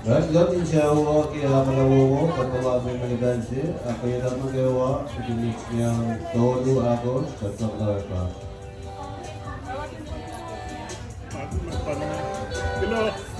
Rajat insyaAllah kaya malawo pagkawa may malibansi ang kaya dapat magawa sa dinis niyang todo agos at pagkawa. Allah,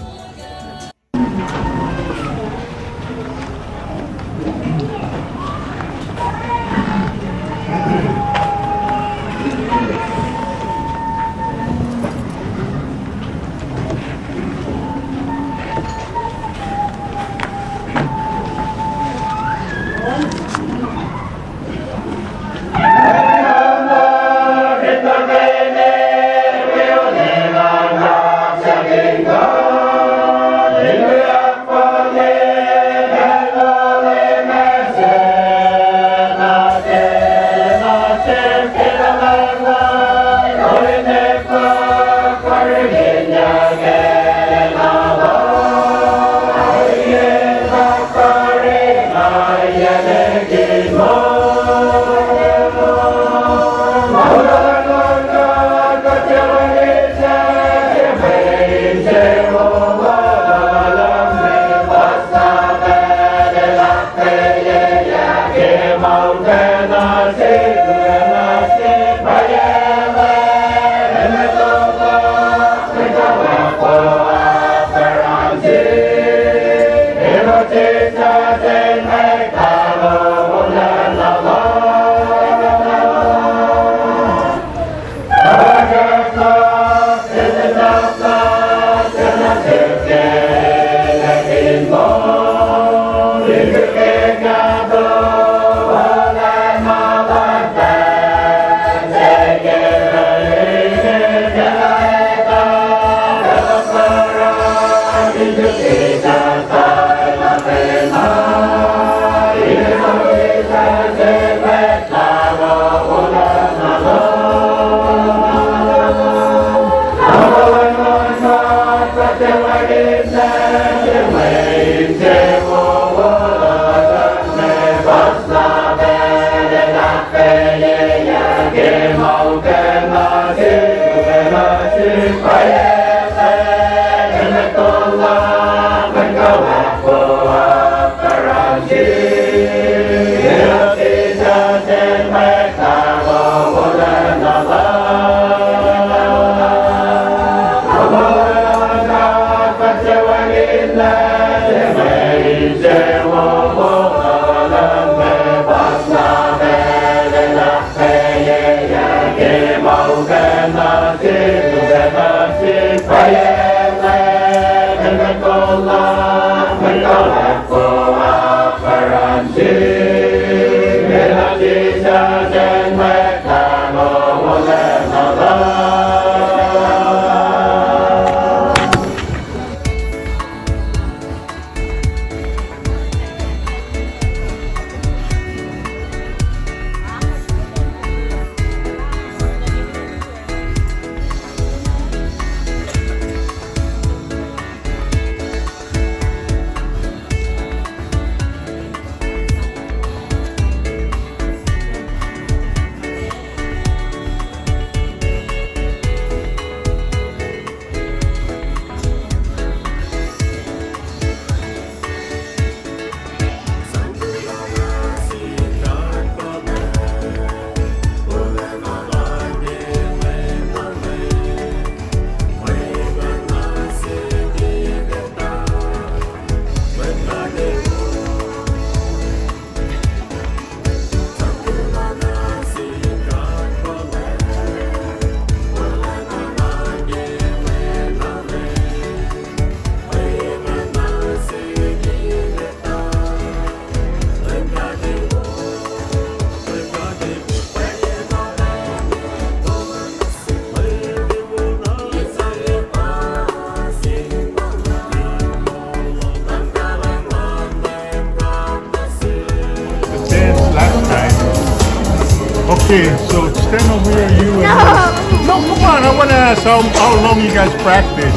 Okay, so stand over here, you and no, come on, I want to ask how long you guys practice.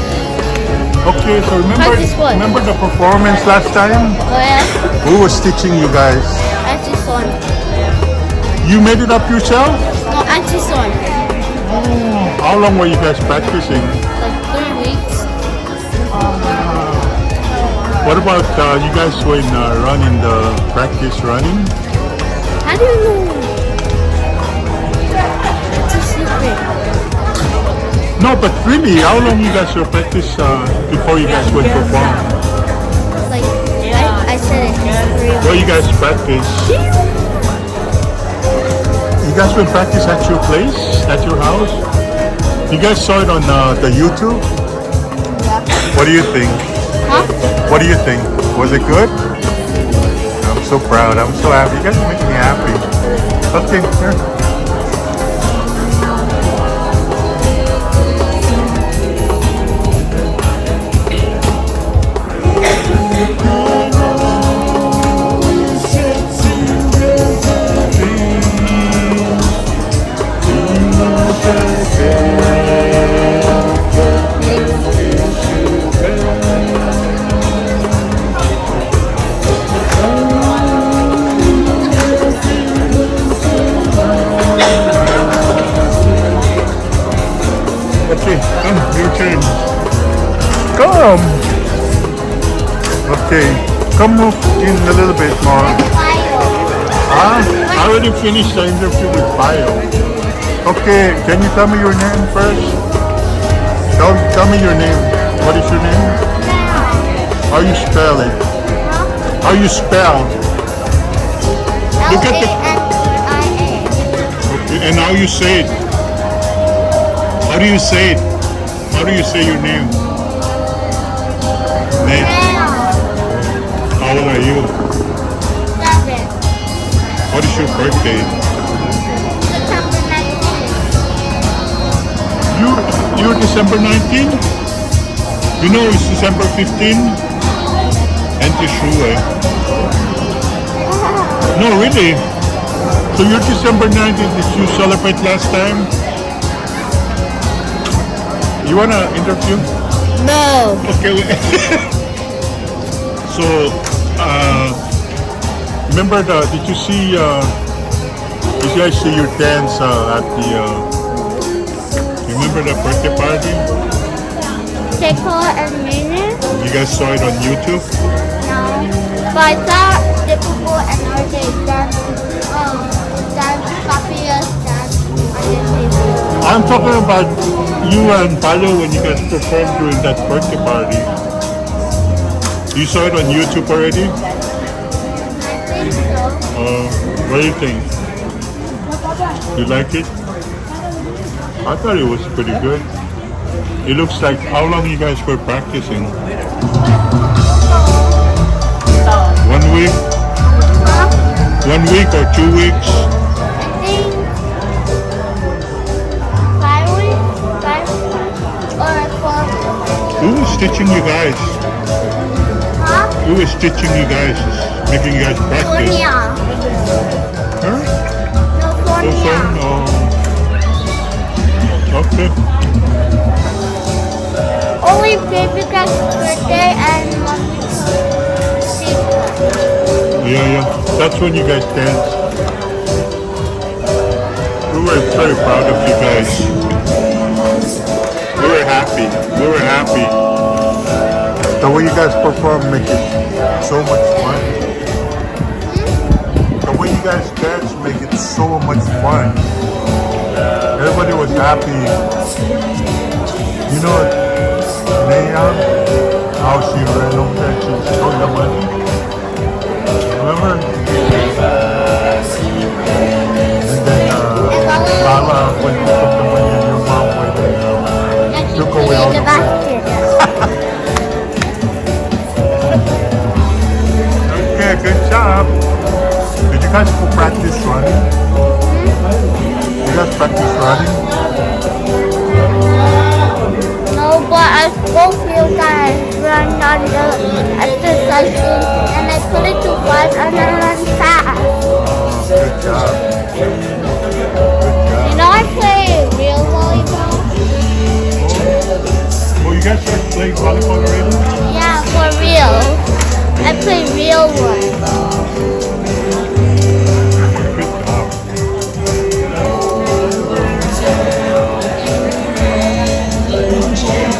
Okay, so Practice what? remember the performance last time? Oh yeah? Who was teaching you guys? Auntie Son. You made it up yourself? No, Auntie Son. How long were you guys practicing? Like 3 weeks. What about you guys when running the practice running? How do you know? It's a secret. No, but really, how long you guys will practice before you guys would perform? Like, I said it. Where you guys practice? You guys will practice at your place, at your house? You guys saw it on the YouTube? Yeah. What do you think? Huh? What do you think? Was it good? I'm so proud. I'm so happy. You guys make me happy. Okay, here. Okay, come, your turn. Come! Okay, come move in a little bit more. I already finished the interview with Bio. Okay, can you tell me your name first? Tell me your name. What is your name? How you spell it? How you spell? Look at the... Okay, and how you say it? How do you say it? How do you say your name? Name. How old are you? 7. What is your birthday? September 19. You're December 19? You know it's December 15? And Tishue. No, really? So you're December 19th. Did you celebrate last time? You wanna interview? No. Okay. So, remember did you see, did you guys see your dance at the, remember the birthday party? Tickle and Minute? You guys saw it on YouTube? No. But I thought the people and RJ dance, copy us dance on the table. I'm talking about you and Palo when you guys performed during that birthday party. You saw it on YouTube already? I think so. What do you think? You like it? I thought it was pretty good. It looks like, how long you guys were practicing? 1 week? 1 week or 2 weeks? I think 5 weeks, 5 or 4. Who was teaching you guys? Huh? Who was teaching you guys? Making you guys practice? Sonia. Huh? No, Sonia. Oh. Okay. Only baby girl's birthday and mommy's birthday. Yeah. That's when you guys dance. We were very proud of you guys. We were happy. We were happy. The way you guys perform make it so much fun. The way you guys dance make it so much fun. Everybody was happy. You know, Naya, how she ran over there, she was showing the money. Remember? And then Lala, when you took the money and your mom went and took away all the money. Okay, good job. Did you guys practice running? You guys practice running? No, but I spoke you guys run on the exercise and I put it to 5 and I run fast. Good job. play volleyball already? Yeah, for real. I play real one. Good job.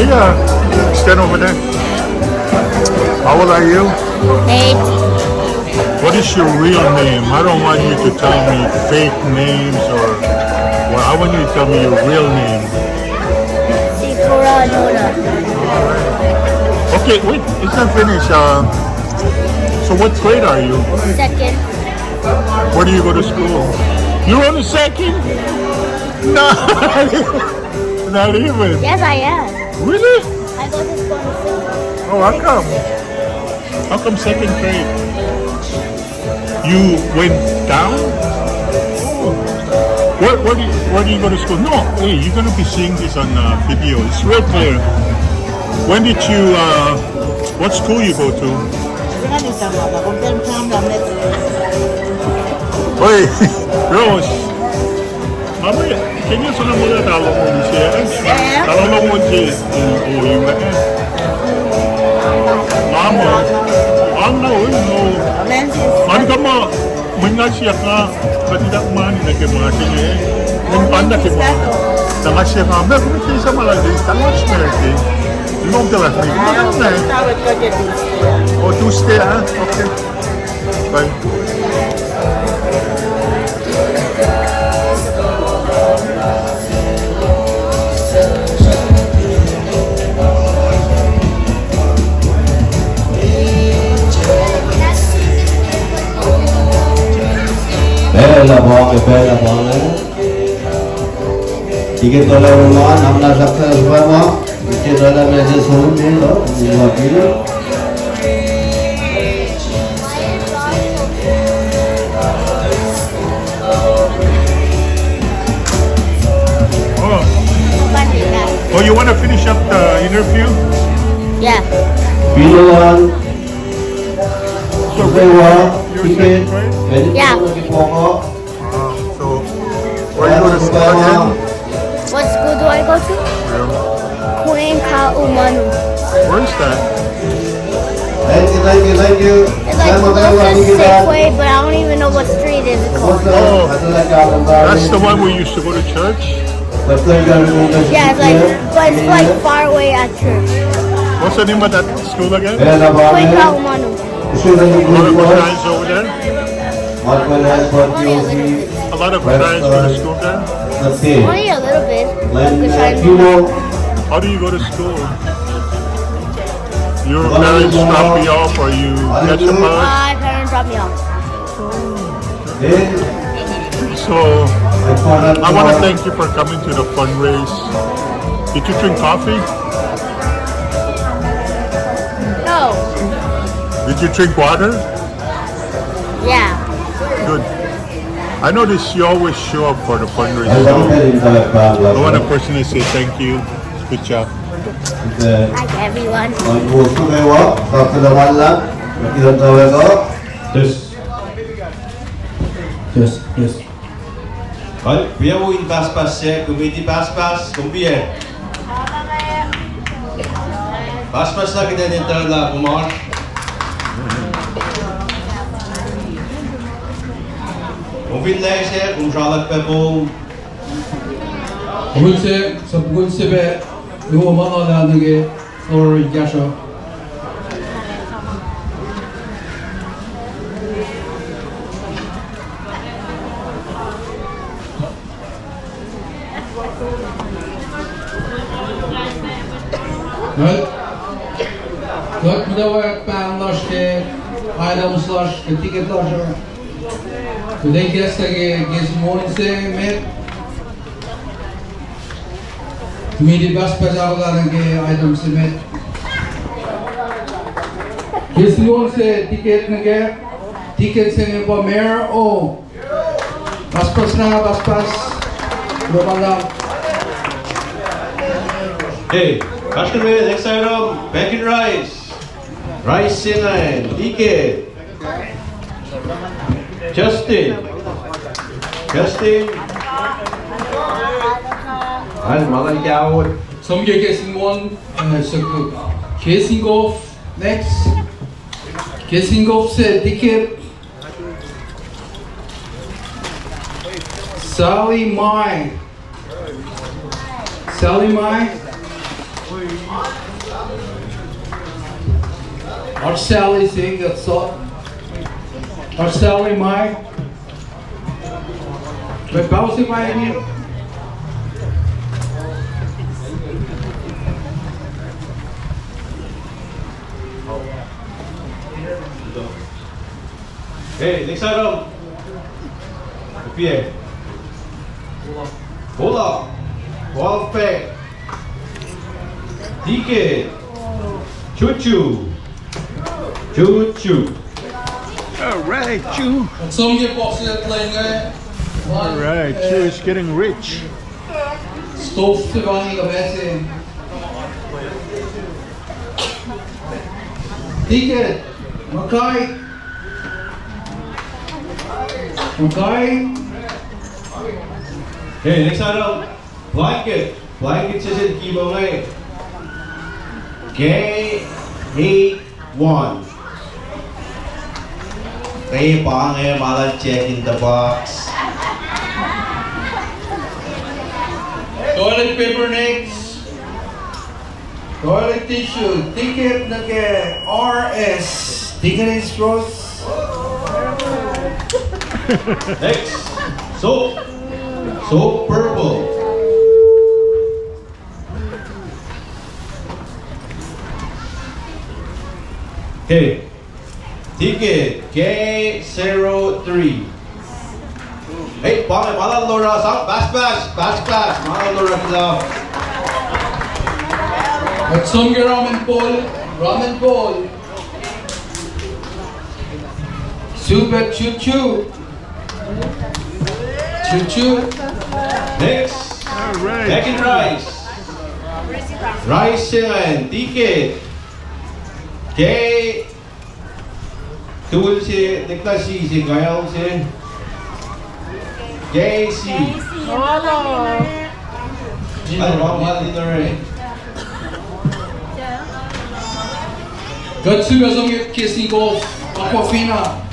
Yeah, stand over there. How old are you? 8. What is your real name? I don't want you to tell me fake names or. Well, I want you to tell me your real name. Sikura Noda. Okay, wait, it's not finished. So what grade are you? 2nd. Where do you go to school? You're on the 2nd? No, not even. Yes, I am. Really? I go to school in 6th. Oh, how come? How come 2nd grade? You went down? Oh. Where do you go to school? No, hey, you're gonna be seeing this on video. It's real clear. When did you? What school you go to? Wait, Rose. Mama, can you sort of move that out of the chair? I don't know what you Mama, I know. Ano ka mo? Mga siya ka, katidak man, nagkimati niya eh. Yung panda ki mo, tanga siya ka, may kumiti sa malagay, tanga siya eh. Yung telas may kumati na eh. O, Tuesday ha? Okay. Bye. Bella bonge. Tiket dollar rumah, namna saksa rumah, tiket dollar message home ni lo, wakil. Oh, you want to finish up the interview? Yeah. Biluan, So, sewa, you're tiket, second grade? pwede Yeah. po lagi pokok. So, where you go to school again? What school do I go to? Queen Kaumanu. Where is that? Thank you. It's like close to Safeway, but I don't even know what street is it called. Oh, that's the one we used to go to church? Yeah, but it's like far away at church. What's the name of that school again? Queen Kaumanu. A lot of guys over there? A lot of guys go to school there? Only a little bit. How do you go to school? Your parents drop you off or you catch a bus? My parents dropped me off. So, I want to thank you for coming to the fundraise. Did you drink coffee? No. Did you drink water? Yeah. Good. I noticed you always show up for the fundraiser. I want to personally say thank you. Good job. Like everyone. Yes. Bien où il passe-passe, comité passe-passe, combien? Passe-passe là qui est d'entrer là, comment? Fundraiser, Charlotte Pebble. Gulse, sa gulse be, yung mga nalanagay, or gasho. Dört müdavaya beğenmişti, ayrılmışlar, etiketler. Today gestege gezmonise met midi bas pazarlarınki items met gezmonise tiket sene po mayor o bas romanda. Hey, customer, next item, bacon rice. Raisen, Ike. Justin. Malang Gawad. Somge guessing one. So good. Guessing off next. Guessing off se dikit. Sally Mai. Or Sally saying that's all. Or Sally Mai. But Bowsy Mai here. Hey, next item. Pierre. Hold up. Wolfpack. DK. Choo-choo. Alright, Chu. Some get boxes at playing guy. Alright, Chu is getting rich. Stove to running a message. Ticket. Makai. Hey, next item. Blanket. Blanket says in Kibo Way. K81. Hey, pangay, malang check in the box. Toilet paper next. Toilet tissue. Ticket na ke RS. Ticket is Ross. Next. Soap. Soap purple. Okay. Ticket K03. Hey, pangay, malang Laura. Bash. Malang Laura kita. At some get ramen bowl. Soup at choo-choo. Next. Alright. Egg and rice. Rice and ticket. K. Tulensa, Niklasi, si Gael, si JC. Ano ba mga dinner eh? Gatsu as some get kissing golf. Aquafina.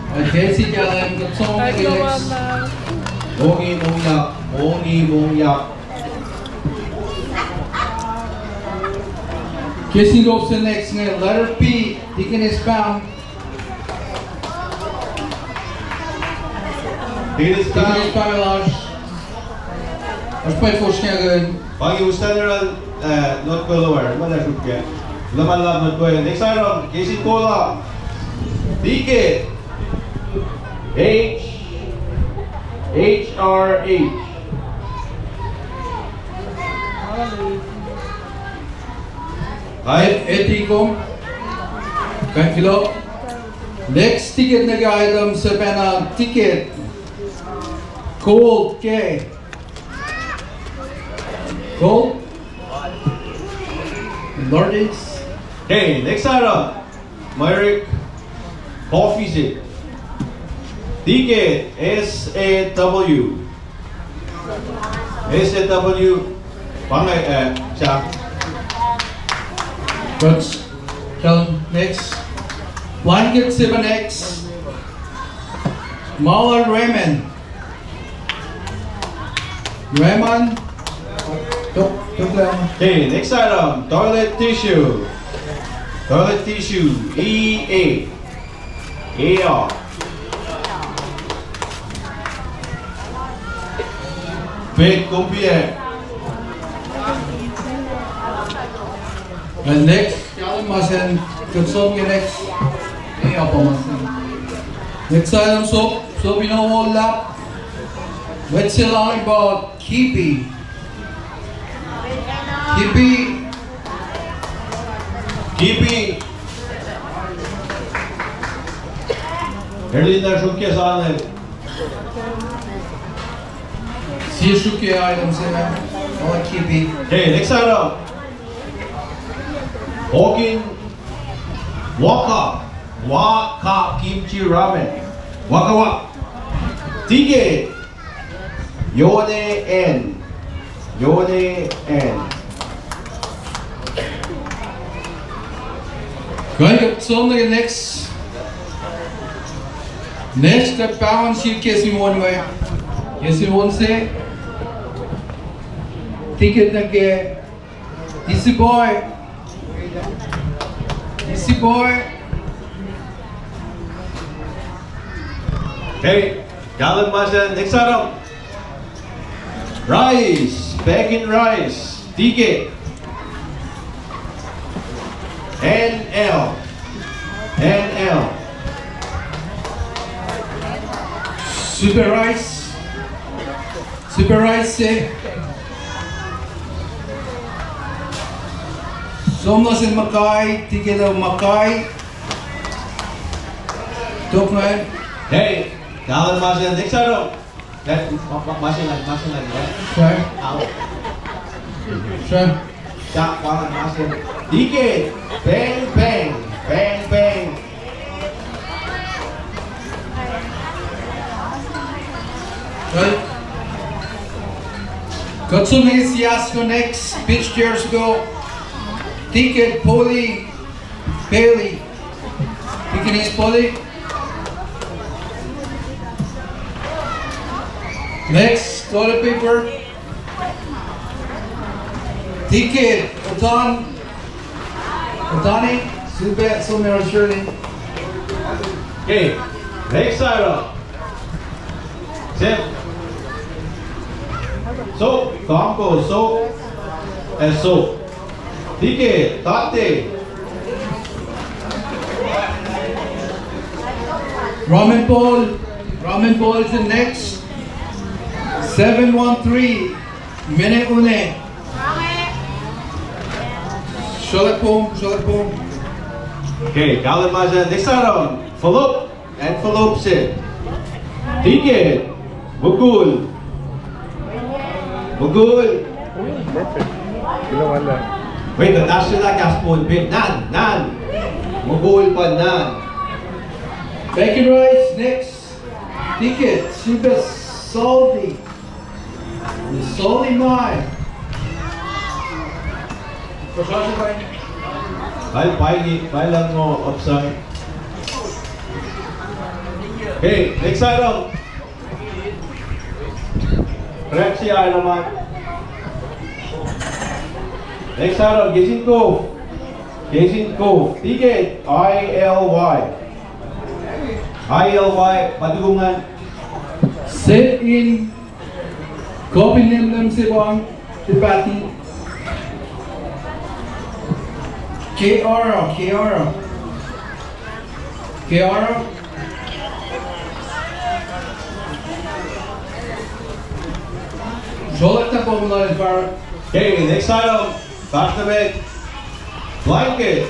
At Casey Gallen, got some Felix. Mongi mongyak. Kissing golf the next ngayon. Letter P. Ticket is found. Ticket is Ticket is down. found large. As pa force niya agad. Pag yung standard not follower, wala shoot kaya. Laman ko yun. Next item, Casey Cola. Ticket. HRH. Etico. Kilo. Next ticket na item sa penang ticket. Cold K. Cold. Nordics. Okay, next item. Myrick Coffee Zip. Ticket SAW. Pangay siya. Guts. Calum. Next. Blanket 7X. Mauler Raymond. Tuk lang. Okay, next item. Toilet tissue. EA. AR. Big computer. And next, Calum Masen. Kutsong yung next. Apa Masen. Next item, soap. Soap, you know, all lap. Let's say long about Kipi. Early na shoot kaya sa akin. Sisuke item sila. Mga kipi. Okay, next item. Hokin Waka Kimchi Ramen. Waka Wak. Ticket. Yone N. Right, so next the balance sheet kissing one way. Yes, you won't say. Ticket again. Easy boy. Okay, Gallon Masan, next item. Rice, bacon rice, ticket. NL. Super rice say. Somos in Mackay, ticket of Mackay. Talk man. Hey, Gallon Masan, next item. That Masan right? Sure. Out. Sure. Jack Gallon Masan. Ticket. Bang. Right. Got some Asiasco next. Pitch chairs go. Ticket, Polly, Bailey. Ticket is Polly. Next, toilet paper. Ticket, Otani, Silbet, Somero Shirley. Okay, next item. Zip. Soap, combo, soap, and soap. Ticket, Tate. Ramen bowl is the next. 713, Minute Une. Shalapom. Okay, Gallon Masan, next item. Falop and Falopsin. Ticket, Bugul. Wait, the national gas spoon bit. Nan. Bugul pa nan. Bacon rice next. Ticket, super salty. The salty mine. Bailan mo upside. Okay, next item. Correct siya naman. Next item, Gising ko. Ticket, ILY, Padugungan. Sit in. Copy them Sibang. Tipati. Chiara. Jolet na po muna para. Okay, next item. Back to bed. Blanket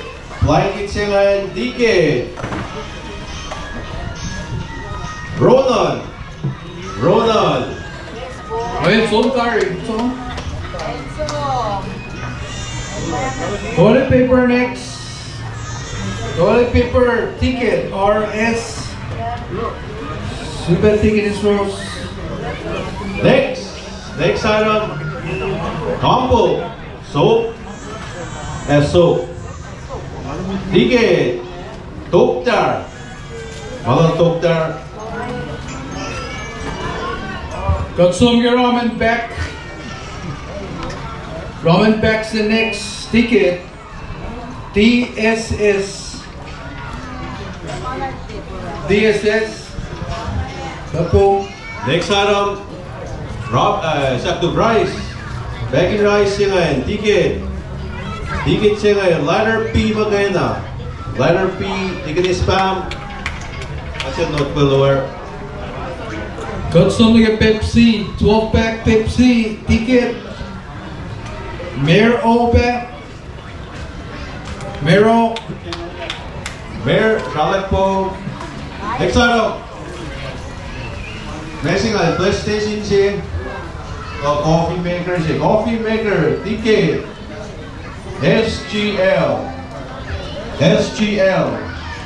siya ngayon. Ticket. Ronald. Ayun, song curry. Toilet paper next. Toilet paper ticket RS. Super ticket is rose. Next item. Combo. Soap. And soap. Ticket. Toktar. Malang Toktar. Got some ramen back. Ramen back's the next ticket. DSS. Tapo. Next item. Sakto rice. Bacon rice siya ngayon. Ticket siya ngayon. Letter P magayana. Letter P. Ticket is spam. That's a note below. Got something at Pepsi. 12-pack Pepsi. Ticket. Mayor Oba. Mero. Bear, Charlotte po. Next item. Messing on PlayStation siya. coffee maker siya. Coffee maker, ticket. SGL. SGL.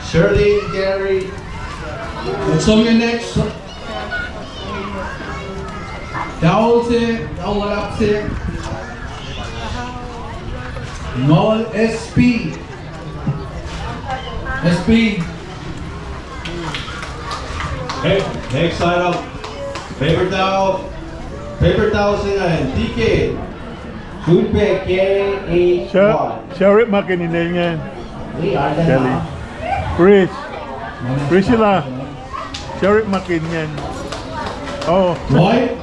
Shirley Gary. Let's show you next. Dowel se, dowel up se. Noel SP. SP. Okay, next item. Paper towel. Paper towel siya. Ticket. Shootback KH1. Share it makininail niyan. Kelly. Chris. Priscilla. Share it makin yan. Oh. White.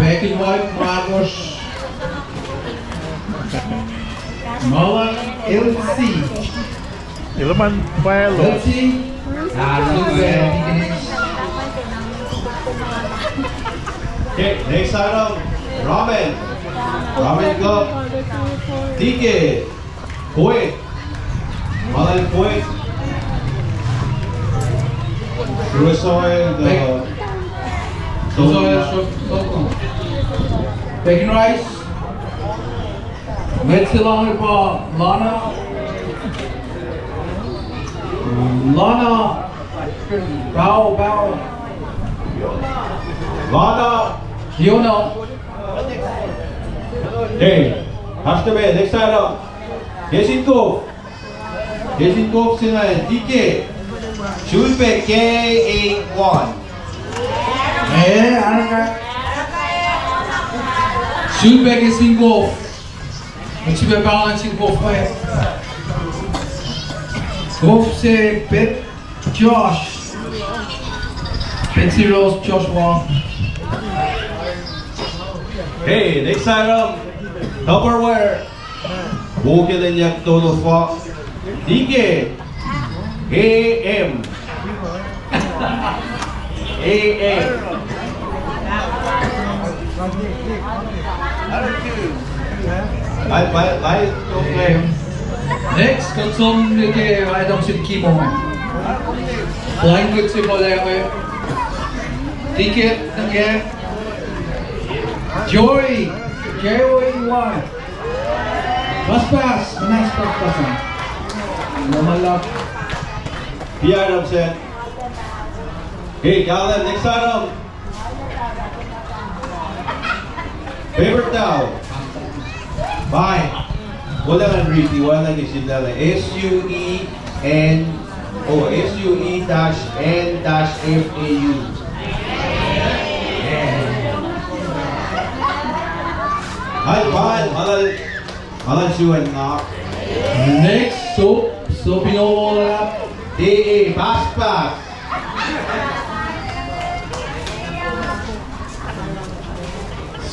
Packing white, Marcos. Nolan LC. Ilaman palo. LC. Okay, next item. Ramen. Ramen cup. Ticket. Kuwait. Malay Kuwait. Cruise oil. Bacon rice. Red cilantro for Lana. Lana. Bow. Lana. Fiona. Okay. Customer, next item. Gesin Cove. Gesin Cove sila. Ticket. Shootback KH1. Ano ka? Shootback is in golf. Magsiba pa ang golf pa eh. Golf si Pet Josh. Pet si Rose Joshua. Okay, next item. Tupperware. Bukid na niya tono fa. Ticket. AM. AM. Light, okay. Next, konsum niki item si Kimo. Flying good si Bolero. Ticket again. Joy. Joy1. Pas. Manas pas. Namalap. The item set. Okay, Calvin, next item. Paper towel. Bye. Wala man really, wala ni sila lang. SUE-N-FAU. Hi, bye. Malal siwan na. Next, so pinowala. Pass.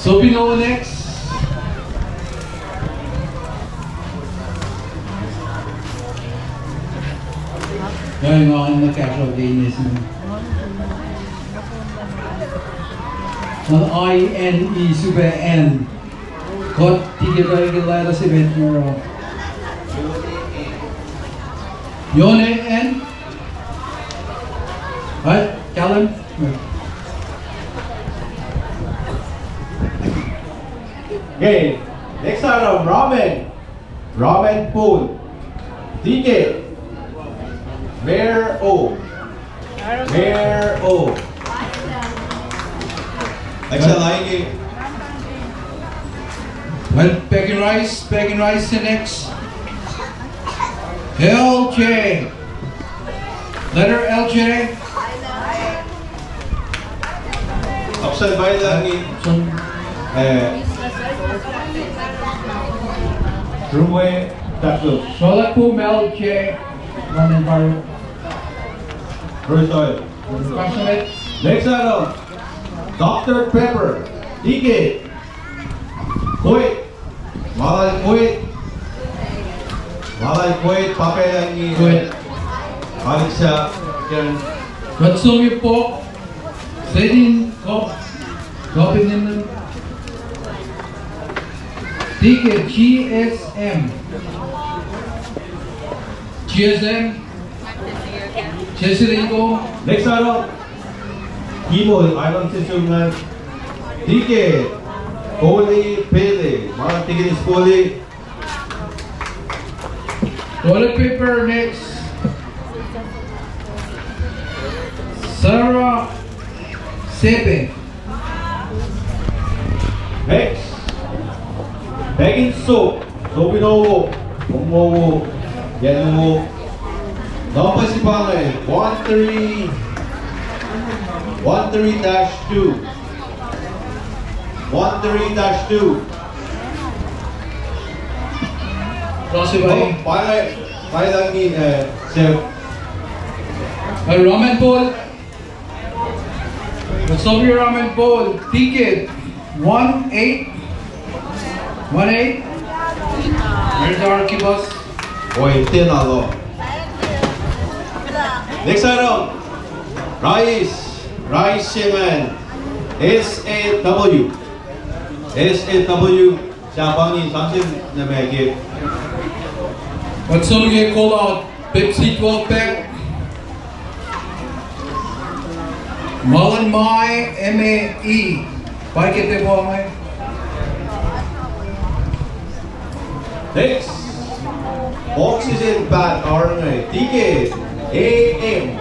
So pinow next. Going on the casual game is INE super N. Got ticket regular si Bentnero. Yone N. Right, Callum. Okay, next item, ramen pool, ticket, Bear O. Next line, Well, bacon rice next. LJ. Letter LJ. option by lang ni Rumway Tattoo, Solat po LJ. Running bar. Bruce Oil. Passionate. Next item, Dr. Pepper, ticket, Kuwait, Malay Kuwait, papel lang ni Kuwait. balik sa yan. Katsumi po. Sedin Kop. Kopin naman. Ticket GSM. GSM ko. Next item, Kimo, Island Sisungan, ticket, Polly Pele. Mga ticket is Polly. Toilet paper next. Sarah Sebe. Next, baking soap. Soap inowo, umowo, yanuwo. Number si Pangay, 13-2. 13-2. Rossi Bay. Pangay lang ni Sir. Ramen bowl. What's up your ramen bowl? Ticket 18. 18. Where's our kibas? Oy, tinalo. Next item, rice semen, SAW, 샤방이 상신 남에게. What's up you call out? Pepsi 12 pack. Mullen Mai MAE. Paikete po may. Next, oxygen pad orange, ticket, AM,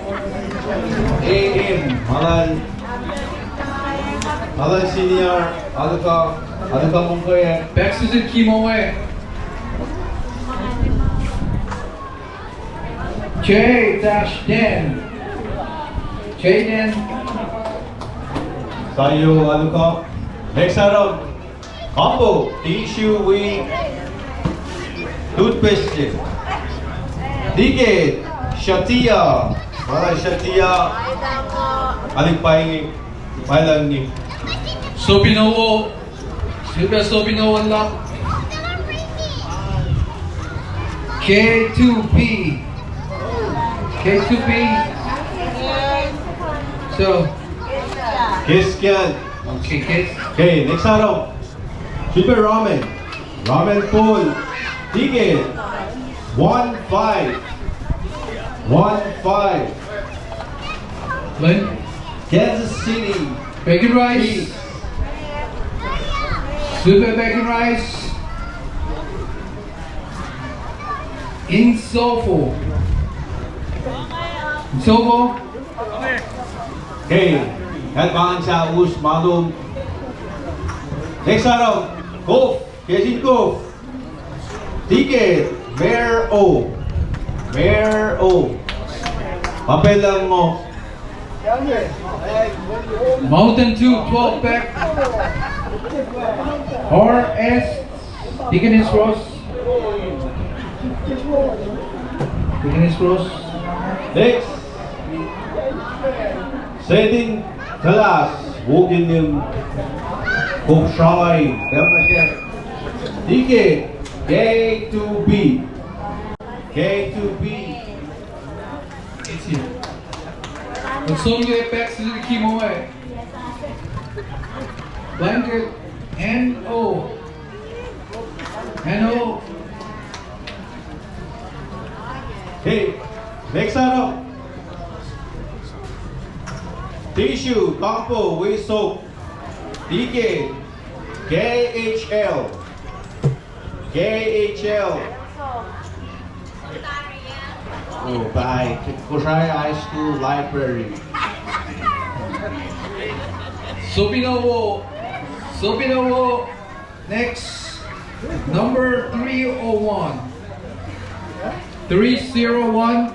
Malan senior, ada ka mungko ya. Oxygen chemo way. J-10. J-10. Sayo ada ka. Next item, combo tissue with toothpaste, ticket, Shatia, Malan Shatia, alik pailang ni. Sobinowo. Silvia Sobinowo lock. K2P. K2P. So, Kiskian. okay, kids. Okay, next item, super ramen pool, ticket, 15. Lynn. Kansas City. Bacon rice. Super bacon rice. Insofo. Okay, headband sa us malum. Next item, golf, Kesin golf, ticket, Bear O. Papel lang mo. Mountain Dew 12 pack. RS. Deaconess Ross. Next, setting class, walking in KOSRAE, ticket, K2B. What's on your packs is the chemo way. Blanket NO. Okay, next item, tissue, combo with soap, ticket, KHL. Oh, by KOSRAE High School Library. Sobinowo. Next, number 301. 301.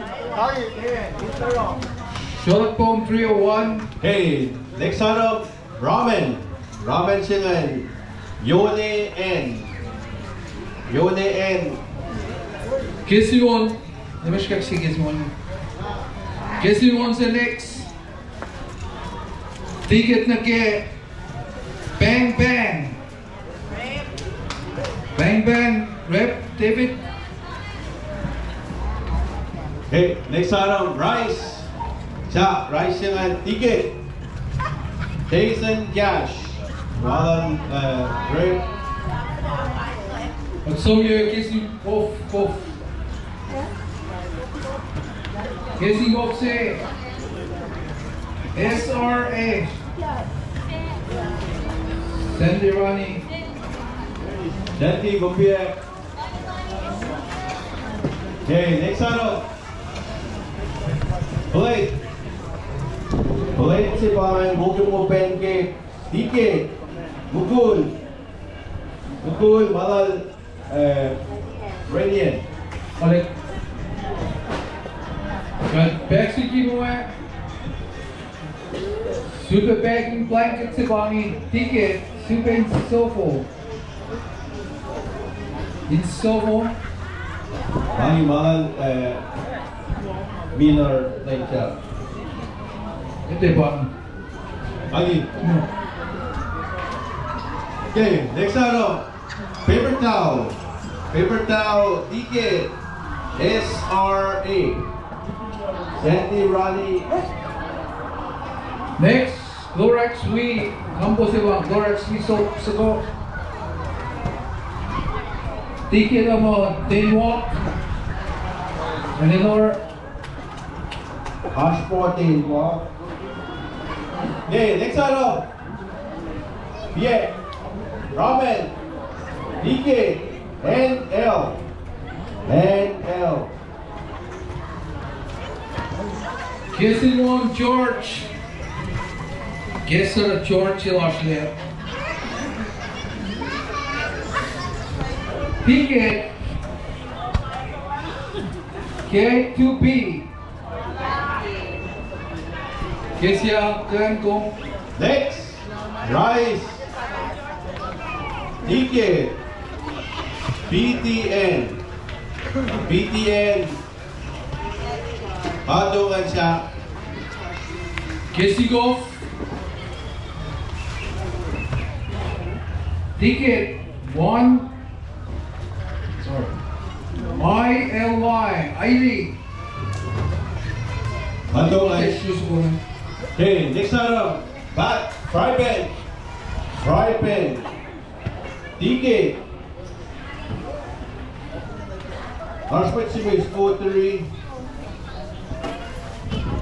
Short poem 301. Okay, next item, ramen singan, Yone N. Kesiwon. Namaskar si Kesiwon. Kesiwon sa next. Ticket na ke. Bang bang. Rep David. Okay, next item, rice singan, ticket, Jason Cash. Walang Greg. So you kissing off. Kissing off say SRA. Sandy Ronnie. Sandy Gumbiak. Okay, next ano. Plate. Plate si Pangan, bukit mo pancake. Ticket. Bukul. Bukul, malal. Radiant. Balik. Got Bexy giveaway. Super bagging blanket si Bonnie. Ticket. Super Insofo. Insofo. Pangi malal Miller like siya. Ito ba? Pangi. Okay, next ano. Paper towel. Paper towel, ticket. SRA. Sandy Ronnie. Next, Clorox We. Kampo siya Clorox We soap sago. Ticket mo, day walk. Another. Hash 14 po. Okay, next ano. Yeah. Robin. Ticket. NL. NL. Kissing one George. Kissing a George ilaşlıyor. Ticket. K2B. Kesya Tulensa. Next. Rice. Ticket. BTN. BTN. Patungan siya. Kesigov. Ticket 1. Sorry. ILY. ID. Patungan. Susukunan. Okay, next ano. Bat. Fry pan. Fry pan. Ticket. Harspet si Miss O3.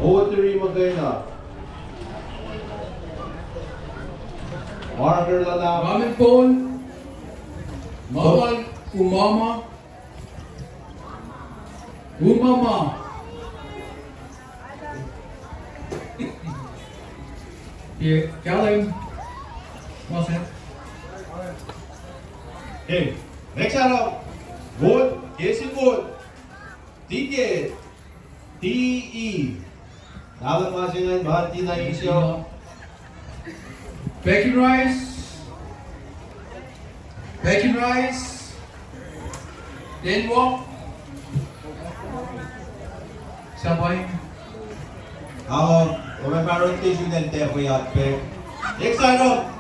O3 maganda. Marker na lang. Ramen phone. Mawal. Umama. Umama. Yeah, Callum. What's that? Okay, next ano. Wood. Casing wood. Ticket. TE. Dapat masingan, bahati na isyo. Bacon rice. Bacon rice. Then what? Sabay. Ako, umaparoon tissue ng tepo yatpe. Next ano.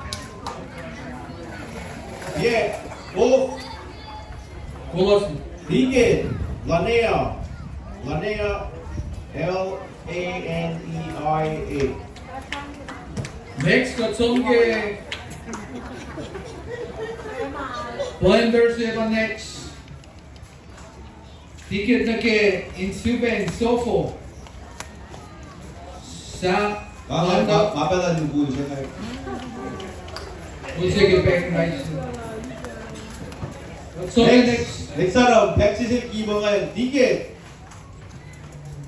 Yeah. Off. Kulos. Ticket. Lanea. Lanea. Laneia. Next, got some blenders ito next. Ticket na ke Insuben Sofo. Sa Landa. Mapala yung bull siya kayo. We'll take it back right. So next. Next ano. Pepsi sa kimo ngayon. Ticket.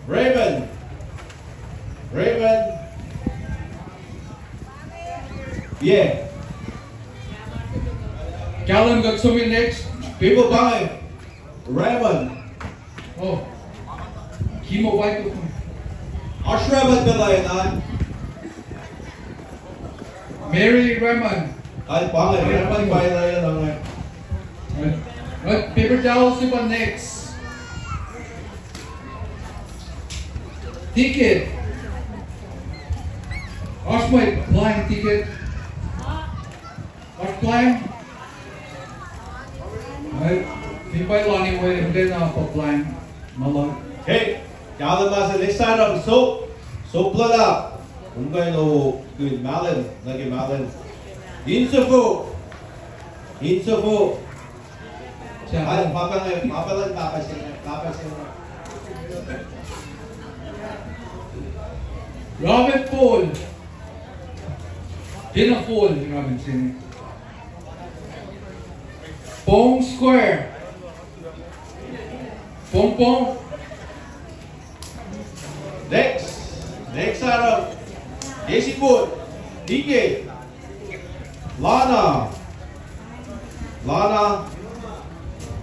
Raven. Raven. Yeah. Callum got some next. People buy. Raven. Oh. Kimo white. Ashraban pala yun ah. Mary Raman. Ay, pangit. Raven buy na yan ang Right. Paper towels iba next. Ticket. Ask my blind ticket. Ask blind. Right. Pipay lani mo hindi na pa blind. Malong. Okay. Kaya naman sa next time, soap. Soap lala. Kung kayo no, good malin. Lagi malin. Insofo. Insofo. Ay, papalan papasin. Robin Paul. Din ang Paul, Robinson. Pong Square. Pong Pong. Next item. JC Food. DK. Lana.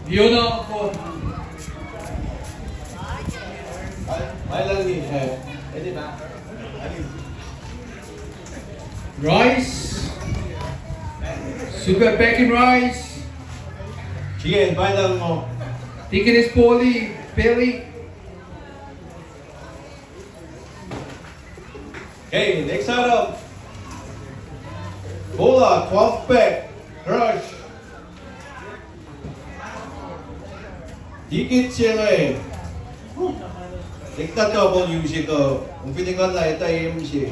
Fiona po. Rice. Super bacon rice. Sige, bailan mo. Ticket is Peli. Okay, next item. Cola, 12 pack. Crush. Dikit siya ngayon. Diktat ka po yung music ko. Kung piningan na ito yung music.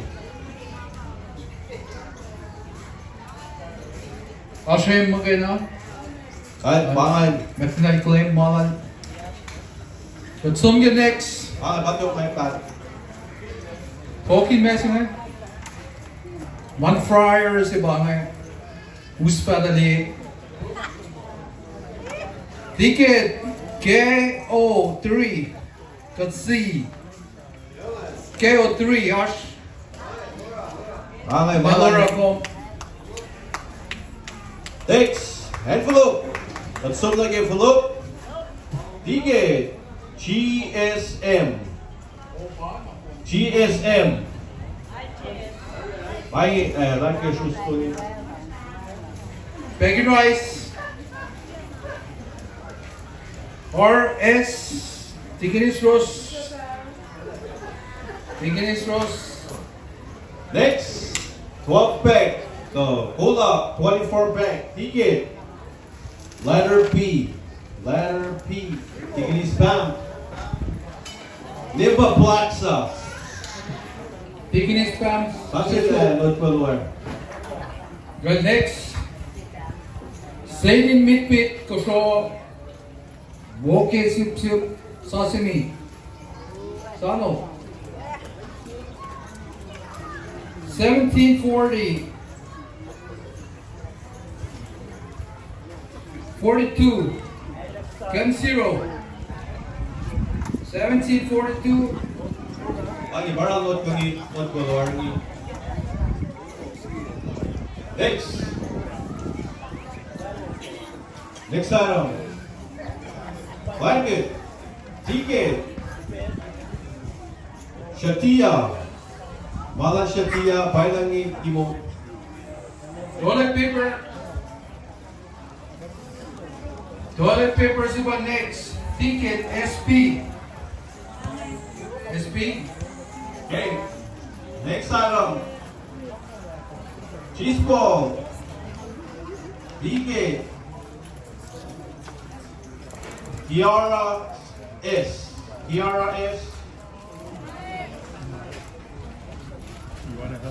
Aşağıya mı gene? Kahit pangan. Metinay claim malan. But some get next. Ba't yung may pat? Talking messing eh? One fryer si bangay. Uspadali. Ticket KO3. Got C. KO3 Ash. Bangay, Malora bangay. ko. Next, envelope. Tatsum lagi envelope. Ticket. GSM. Like your shoes to me. Bacon rice. RS. Ticket is roast. Next, 12 pack. So, cola, 24 pack. Ticket. Letter P. Ticket is spam. Limba Plaza. Ticket is spam. Kasi not follower. Good next. Sailing Midpit Kosro. Woke Sup Sashimi. Sano. 1740. 42. Gun Zero. 1742. Pagi barang not kuni not follower ni. Next item. Blanket. Ticket. Shatia. Malan Shatia. Bailangi Imo. Toilet paper is what next. Ticket SP. Okay. Next item. Cheese ball. Ticket. Chiara S.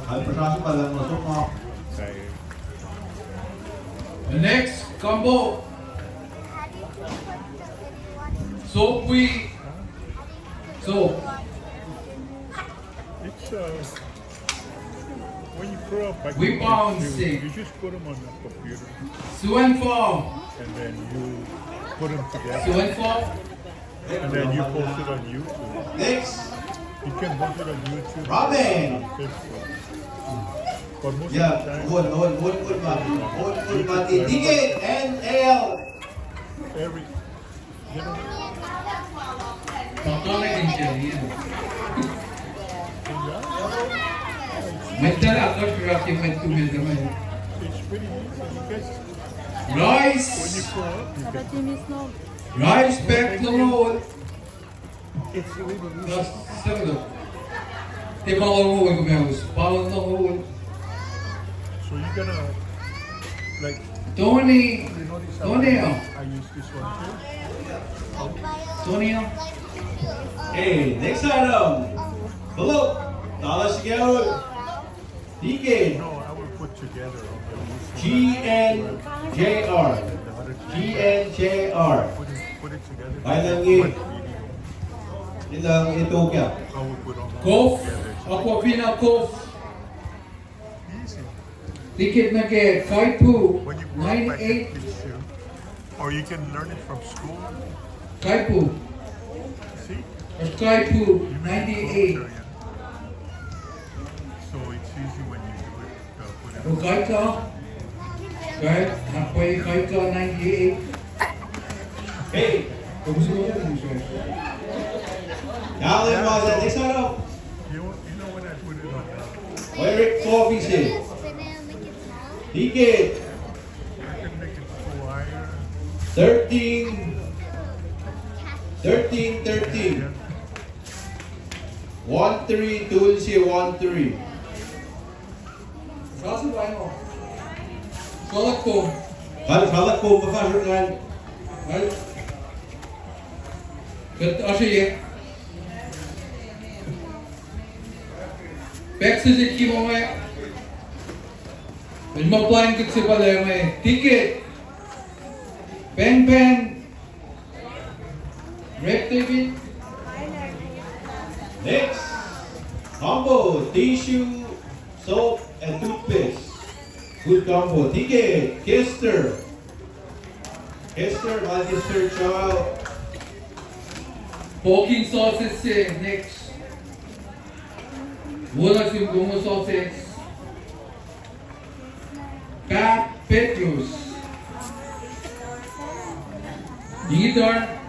Al perasaan pala masuk mo. The next combo. Soap. It's when you grow up, like We bouncing. you just put them on the computer Suen Fong. and then you put them together and then you post it on YouTube. Next. You can post it on YouTube. Robin. On Facebook. But most Yeah, of the time, Hun mati. Ticket NL. every you know, Totoo na din siya yan. yeah, Mental ako, correct yung mental naman. it's pretty easy. You guys, when you Rice! grow up, you can Rice back to roll. it's really easy. Tapos, sabi ko, di ba ako roll ko may house? Bawal na roll. So you gotta like Tony! you know this Tony, I use this one too. Tony, Okay, next item. Hello. Talas Garo. Ticket. No, I will put together on the GNJR. GNJR. put it together. Bailangi. One video. Ilang ito kya? I will put on Kof, together. Aquafina Kof. Easy. Ticket na ke 52, When you grow up, I 98, can teach you. Or you can learn it from school. Kaipu. See? Kaipu, You make it 98. closer, yeah. So it's easy when you do it. Put it O Kaita. Right? Napoy Kaita, 98. Hey, Kamusta ko yun, sir? Alan was at next up. You know when I put it on the, Eric Coffee say. Ticket I can make it wider. 13. 13. 1-3, Tulensa 1-3. Sasa ba mo? Salat ko. Kalat ko makasunan. Right? Kat asya Pex is a kimo may. When ma-plan kit si pala may ticket. Pen. Red ticket. Next, combo, tissue, soap, and toothpaste. Good combo. Ticket, Kister, Magister Child. Poking sausage se next. Wala si gumo sausage. Pat Petrus. Dingitar.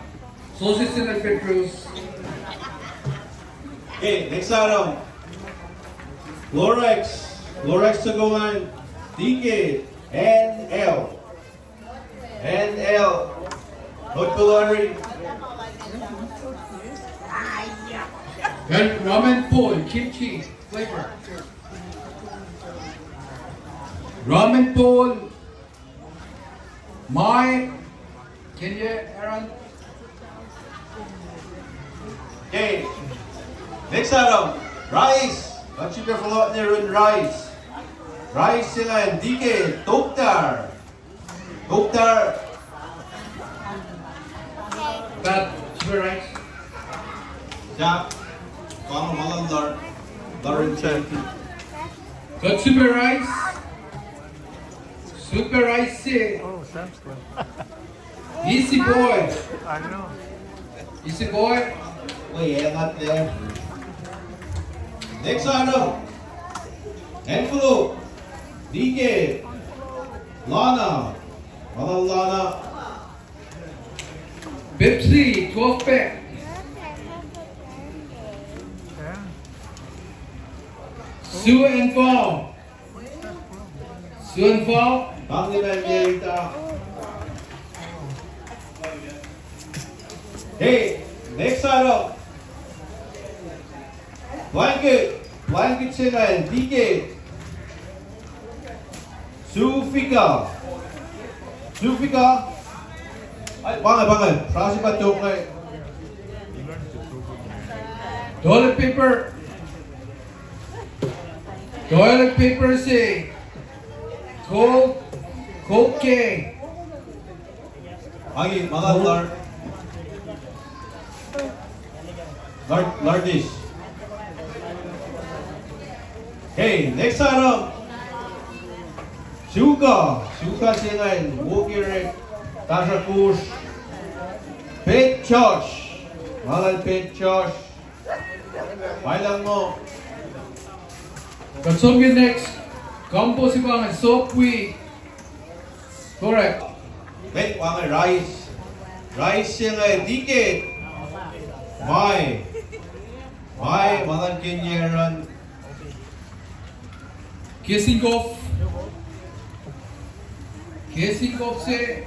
Sausage and Petrus. Okay, next item. Lorex Sagongan, Ticket, NL. Hot Colori. And ramen pool, kimchi flavor. Ramen pool. Can you, Aaron? Okay, next item. Rice. What you can follow there with rice? Rice sila, Ticket, Toktar. That super rice. Jack. Pang malandar. Lauren Chanty. Got super rice. Super rice. Oh, Sam's Club. Easy boy. I know. Easy boy. Oh yeah, not there. Next item. Envelope. Ticket. Lana. Lana. Pepsi 12 pack. Yeah. Sue and Fall. Pangliman Merita. Hey, next item. Blanket sila, Ticket. Sufika. Ay, bangal. Frasi pa joke na eh. You learn to do good. Toilet paper say. Coke. Agi, mga lardish. Okay, next item. Suka sila, Wogirek, Tasha Kush, Pet Josh. Mahal Pet Josh. Bailang mo. Katsongin next. Combo si Bangan. Soap week. Correct. Pet wangan rice. Rice sila, Ticket. Mai, mahal Kenyaran. Kissing off say.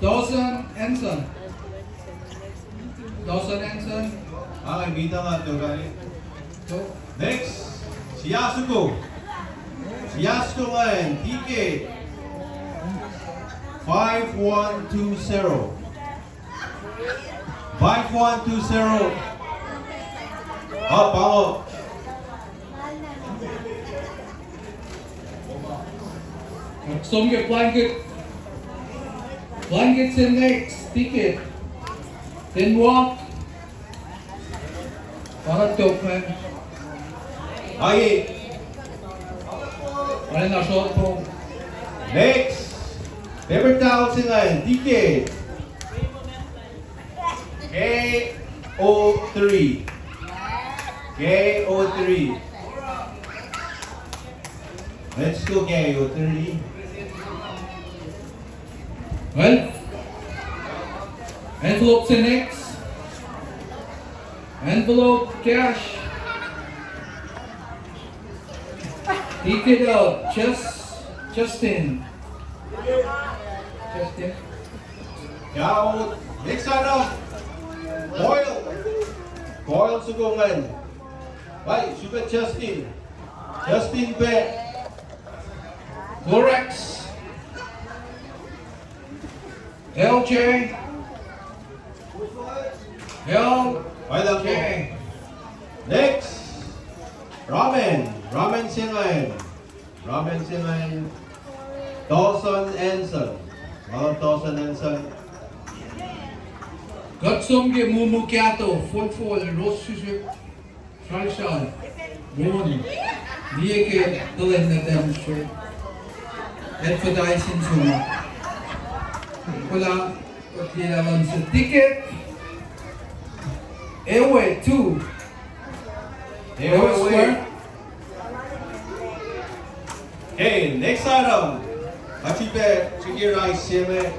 Dawson Enson. Ang bita nga ito guys. So, Next, si Yasuko ngayon, Ticket. 5120. 5120. Pango. Somge blankets in next. Ticket. Then walk. Para top man. Ay, Alin na short po. Next, paper towel singayon, ticket. KO3. KO3. Let's go KO3. Well, envelope sa next. Envelope cash. Ticket out. Justin. KO. Next item. Coil. Coil sugungan. Bye, sugar Justin. Justin bet. Clorox. LJ. LJ. Next. Ramen. Ramen singayon. Ramen singayon. Dawson Enson. Dawson Enson. Gatsomge Mumukiato. Footfall. Rose Susu. Franshan. Morning. Nieke Dylan na demonstrate. Advertising suma. Wala. Kailangan sa ticket. Airway 2. Airway Square. Okay, next item. Hachibe Chigira Sime.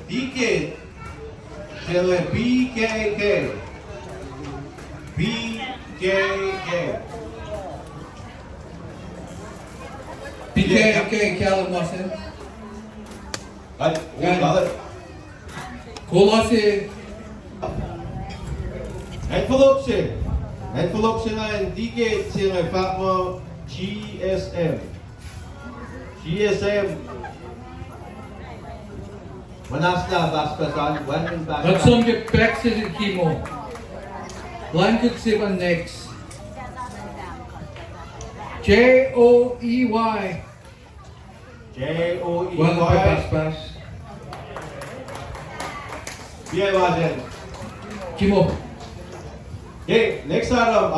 Ticket. Sime BKK. BKK. PKK Kalamasin. Ay, bakit? Kolasi. Envelope siya. Envelope siya ngayon. Ticket siya ngayon. Fatma GSM. GSM. Manas na baspasan. When baspasan. Gatsomge Pexis Kimo. Blanket Sivan next. JOEY. JOEY. One pass. BI Mazen. Kimo. Okay, next item.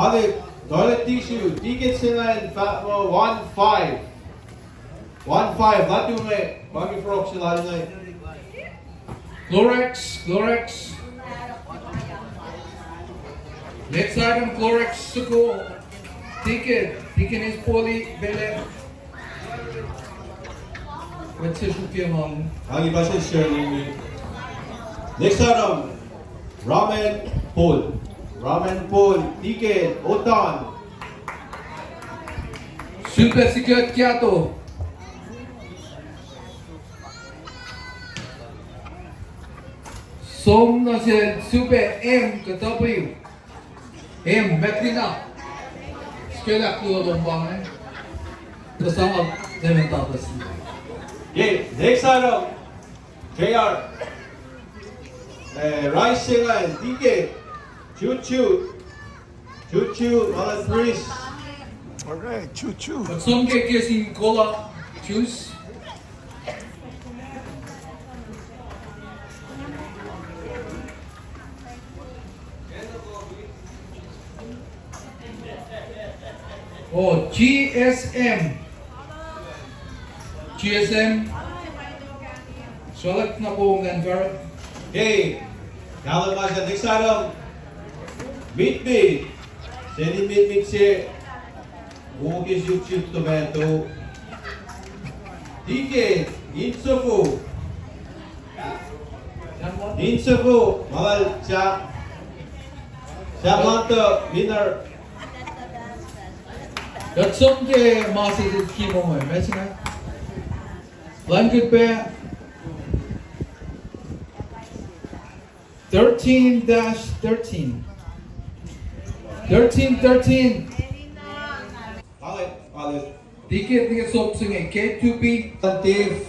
Toilet tissue. Ticket siya ngayon. Fatma 15. 15. Lahat yung may. Bagay frog sila ngayon. Clorox. Next item, Clorox Suko. Ticket is poorly bele. Let's see who came on. Ang iba siya Shirley. Next item. Ramen pool. Ticket. Otan. Super Secret Kiato. Som na si Super M ke W. M Metrina. Skela kulo lombang eh. Kasama namin tapos. Okay, next item. JR. Rice singayon. Ticket. Choo-choo. Mga Chris. Alright, choo-choo. Som ke kissing cola juice. Oh, GSM. Select na po ang Denver. Okay. Kalan ba siya? Next item. Meat. Seni meat siya. Bugis YouTube tomato. Ticket. Insofu. Mahal siya. Siya manta. Winner. Gatsong ke masid kimo mo. Messi na. Blanket pa. 13-13. 13. Palit. Ticket sop singe K2P. Tantif.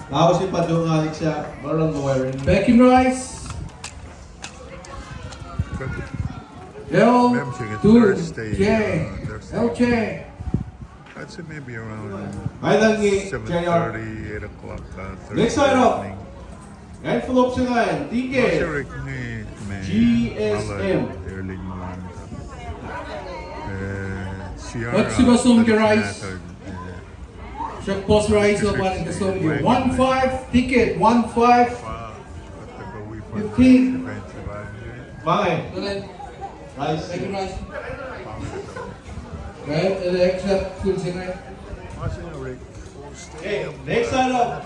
Tapos yung padungalik siya. Marang wiring. Bacon rice. L Maybe she gets 2 Thursday, J Thursday. LJ. I'd say maybe around May lang ni 7:30, 8 o'clock Thursday Next item. evening. Envelope siya ngayon. Ticket. Sure, may GSM. early morning. Chiara What's the basong rice? Check KOSRAE so balik custodian. 1-5 ticket. 1-5. Wow. Got to go away for 15. defensive line. Bakit? Tulen. Rice. Second rice. Right, except Tulensa na. Watching a rig. Okay, next item.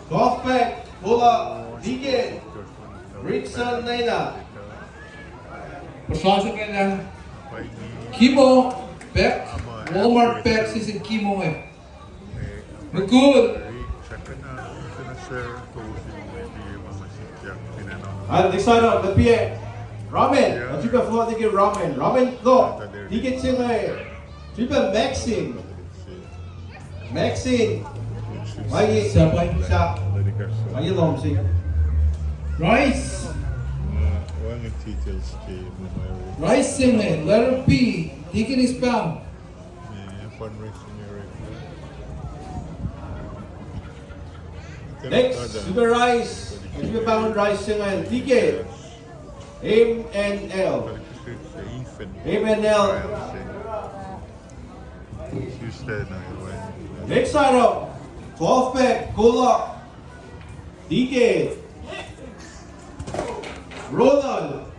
Golf bag, Pula, Ticket, Richson Naina. Pasasok ka lang. Kimo, Beck, Walmart Beck, sisin Kimo eh. Magkul. Next item, the PA. Ramen, at you can float ticket ramen. Ramen, no. Ticket sila Triple Maxing. Maxing. Ay, Sabay. siya. Ay, long sing. Rice. Fundraising Rice Simon, letter P. Ticket is bound. Next, Super Rice. Super Pound Rice sila Ticket. M&L. M&L. Next item, 12 pack, Cola, Ticket, Ronald,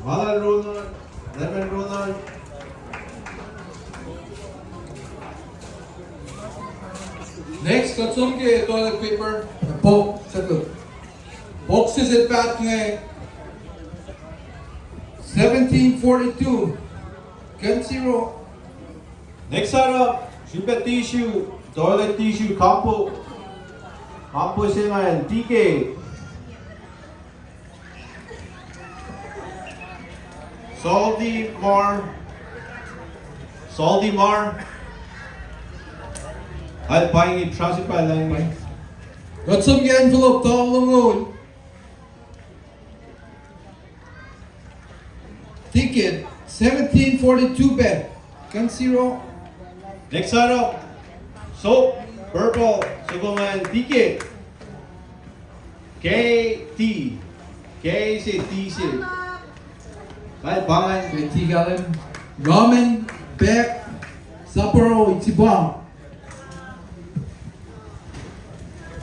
Malan Ronald, Lemon Ronald. Next, katsumke toilet paper. Poke, settle. Boxes at bat ngayon. 1742. Can zero. Next item, Super Tissue, Toilet Tissue, Compo, Compo sila Ticket, Salty Mar, at buying transit pa lang yun. Katsumke envelope, tawag Ticket 1742 bet. Can zero. Next item, Soap, Purple, Sugaman, Ticket, KT, KC, kahit bangan, 20 gallon. Ramen, Beck, Sapporo, Ichiban.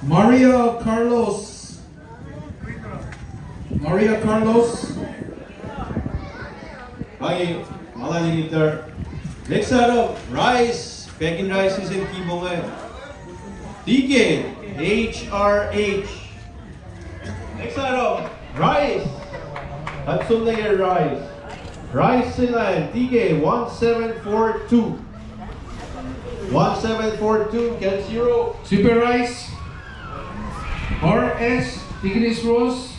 Maria Carlos. ay, malali liter. Next item, Rice, Peking Rice is in Kibo ngayon. Ticket, HRH. Next item, Rice, Hudson Layer Rice. Rice sila, Ticket, 1742. 1742, can zero. Super Rice. RS, Ticket is Rose.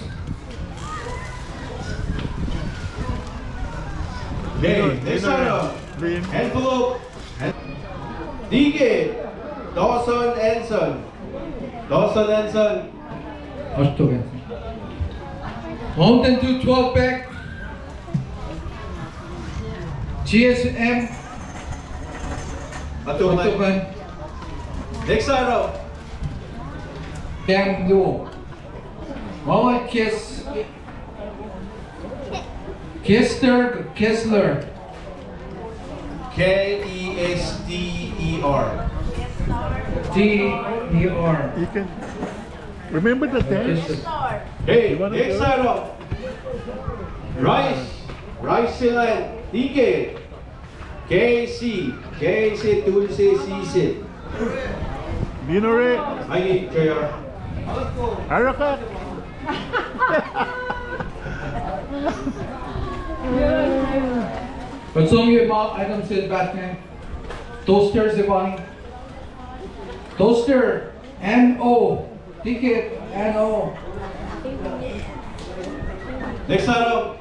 Okay, next item, envelope, Ticket, Dawson Enson. Mountain Dew 12 pack. GSM. Patuman. Next item, Damn Duo. Mama Kiss. Kessler. Kester. TDR. You can remember the dance. Hey, next item, Rice sila, Ticket, KC Tulsi CC. Binore, Ay, Chiara. Harakat. Consume your mouth items in Batman. Toaster Zivani. Toaster NO. Ticket NO. Next item,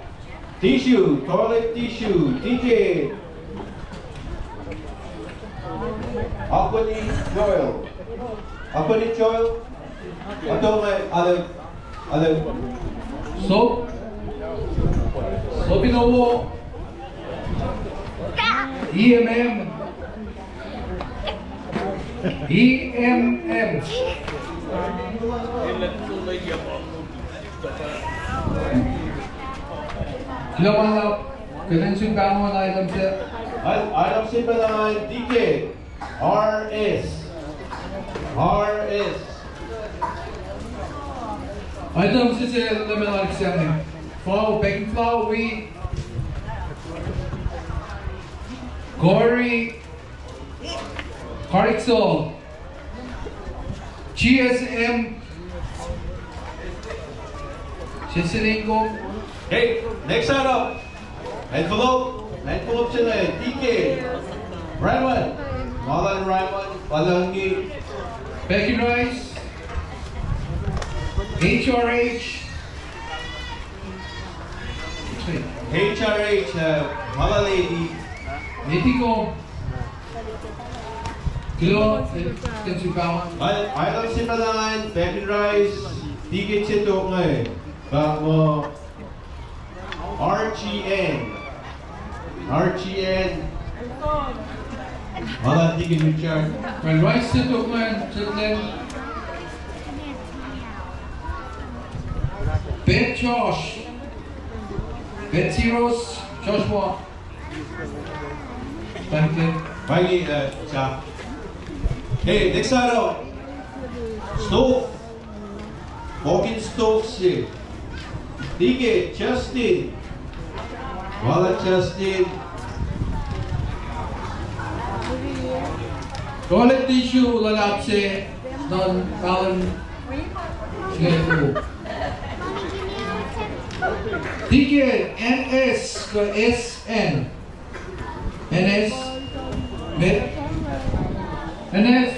tissue, toilet tissue, Ticket. Aquani Joel. Ito may alam. Soap. Sobinowo. EMM. Kilamalap. Convention bango na item set. Item sila na Ticket, RS. RS. Item size lemon Alexander. Flour, baking flour, wheat. Gory. Carixol. GSM. Sisilingo. Okay, next item. Envelope. Envelope sila eh. TK. Raymond. Malan Raymond. Palanggi. Baking rice. HRH. HRH. Mala lady. Nitico. Kilo. Tensukawa. Item sipalan. Bacon rice. TK chito ngay. Mo. RGN. RGN. Mala TK Richard. When rice sito man, Chitlin. Bet Josh. Bet Zeros. Joshua. Franklin. Bagi sa. Hey, next item. Stove. Walking stove si. TK Justin. Mala Justin. Toilet tissue lalapse. Non kalan. Sige. Ticket NS ke SN. NS. Bet. NS.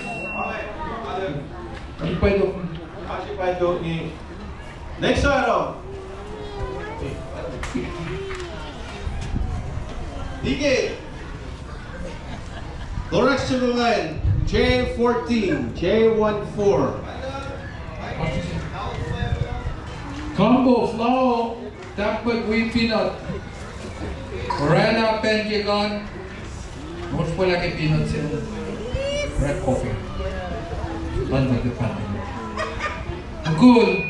Ano pa ito? Next item. TK. Lorex Line. J14. J14. Combo flour, dapat wheat peanut. Morena penjagon. Most pala kay peanut sila. Red coffee. Ano depan. Cool.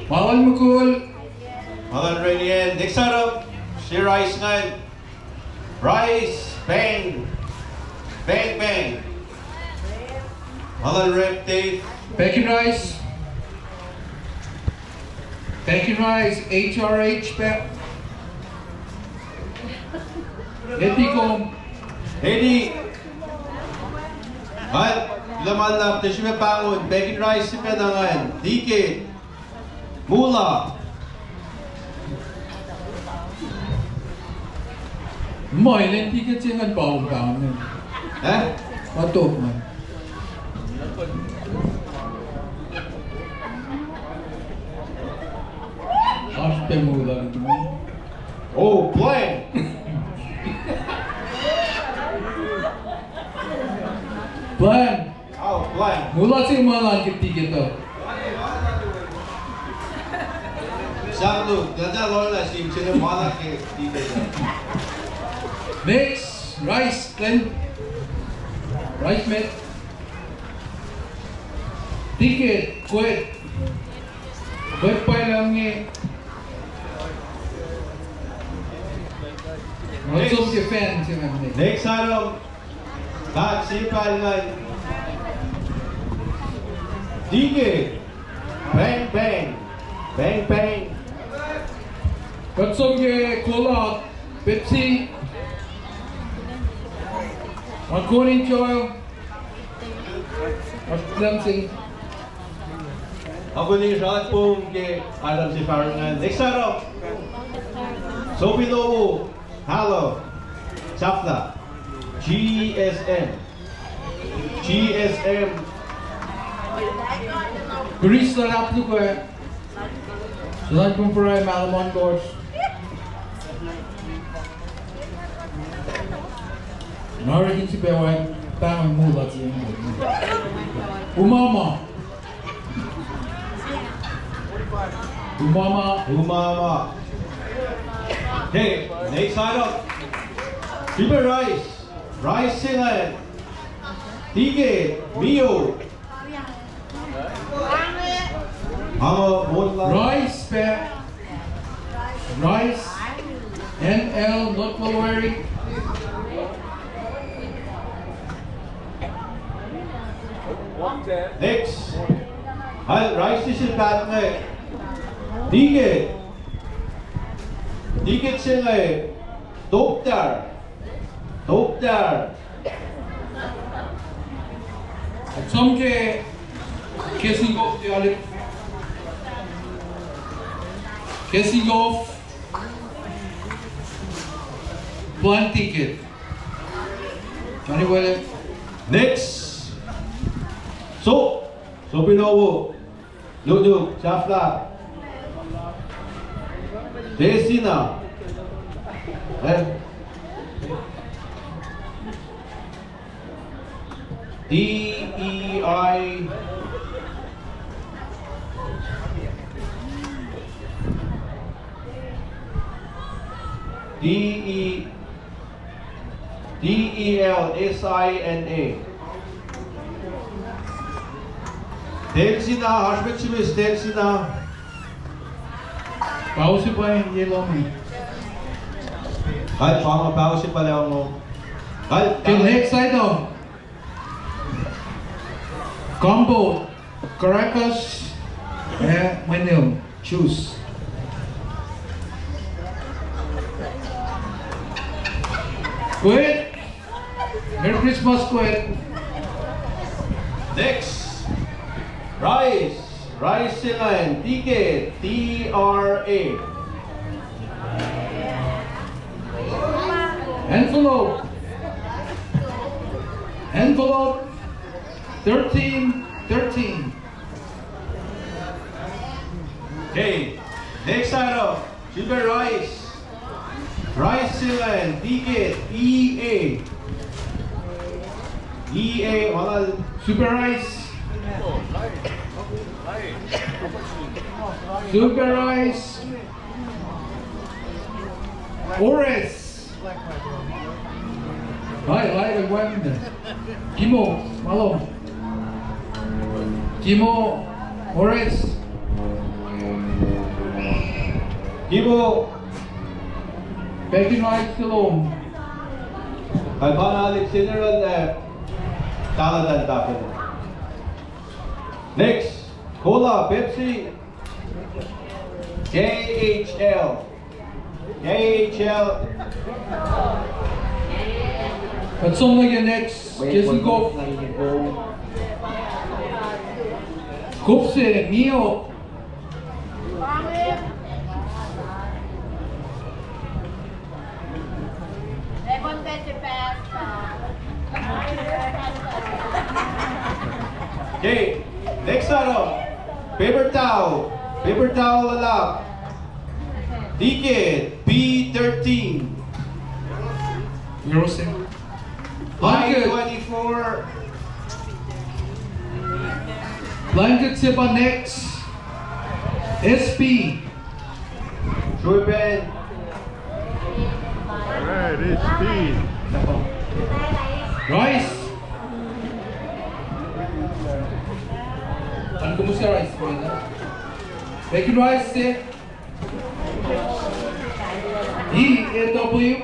Bawal mo cool. Malan ready yan. Next item. Si Rice nga. Rice. Bang. Bang bang. Malan rep tape. Bacon rice. Bacon rice. HRH pep. Eticom. Eddie. At laman lang. Ito siya pangon. Bacon rice si Penangan. DK. Mula. Moy, lenti ka siya bawang bawang. Eh? Patok man. Hasta mula ito mo. Oh, play. Plan. Oh, play. Mula siya mga kitikit to. Sakto. Ganda lola si sila malak kay DK. Mix. Rice. Blend. Rice mix. Ticket. Quit. Quit pa lang ni. Masuk si fan siya nga. Next item. Back sipal nga. DK. Bang bang. Bang bang. Masuk si Cola. Pepsi. Magkunin choy. Masuk lang si. Ako ni shot po kay Adam si Farangan. Next item. Sophie Lobo. Hello. Chapta. GSM. GSM. Grease na rap ko eh. Selain Fundraiser Malamon course. Narinig si Beway, tamang mulat siya. Umama. Umama. Umama. Okay, next item. Super rice. Rice sila. Tige. Mio. Rice pep. Rice. NL not Malwari. Rice is in bad ngay. Ticket. Ticket siya ngay. Doktor. Som ke kissing off the olive. Kissing off. One ticket. Johnny William. Next. So Binowo. Ludug. Shafla. Desina. DEI. DELSINA. Delsina, Hashbetshimis Delsina. Pause pa yung yellow me. Kahit pause pa lang mo. Okay, next item. Combo. Caracas. Manuel. Choose. Quit. Merry Christmas, quit. Next. Rice Silan. Ticket. TRA. Envelope. 13. Okay. Next item. Sugar Rice. Rice Silan. Ticket. EA. Wala. Super Rice. Super Rice. Ores. Hi, nagwanda. Kimo, malo. Kimo, Ores. Kibo. Bacon rice silom. Kalbana General Taladan dapat. Next. Cola, Pepsi. KHL. What's on like next? Kiss and go. Kopse, Neo. Okay, next item. Paper towel wala. Ticket B13. Eurosec. I-24. Blanket sipa next. SP. Shurben. Alright, it's speed. Rice. Ano kumusta rice ko na? Bacon rice eh. EW.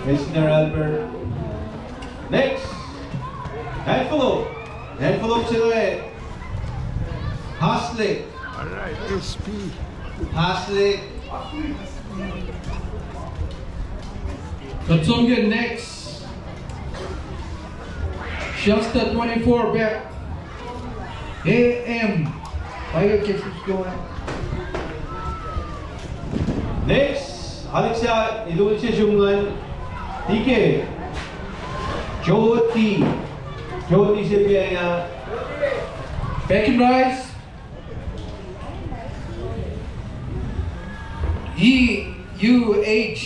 Mr. Albert. Next. Envelope sila eh. Haslick. Alright, it's speed. Haslick. Katsonga next. Shasta 24 back. AM. Fire kicks going. Next. Halik siya. Iluwin siya siyungan. Tike. Joti siya niya. Bacon rice. EUH.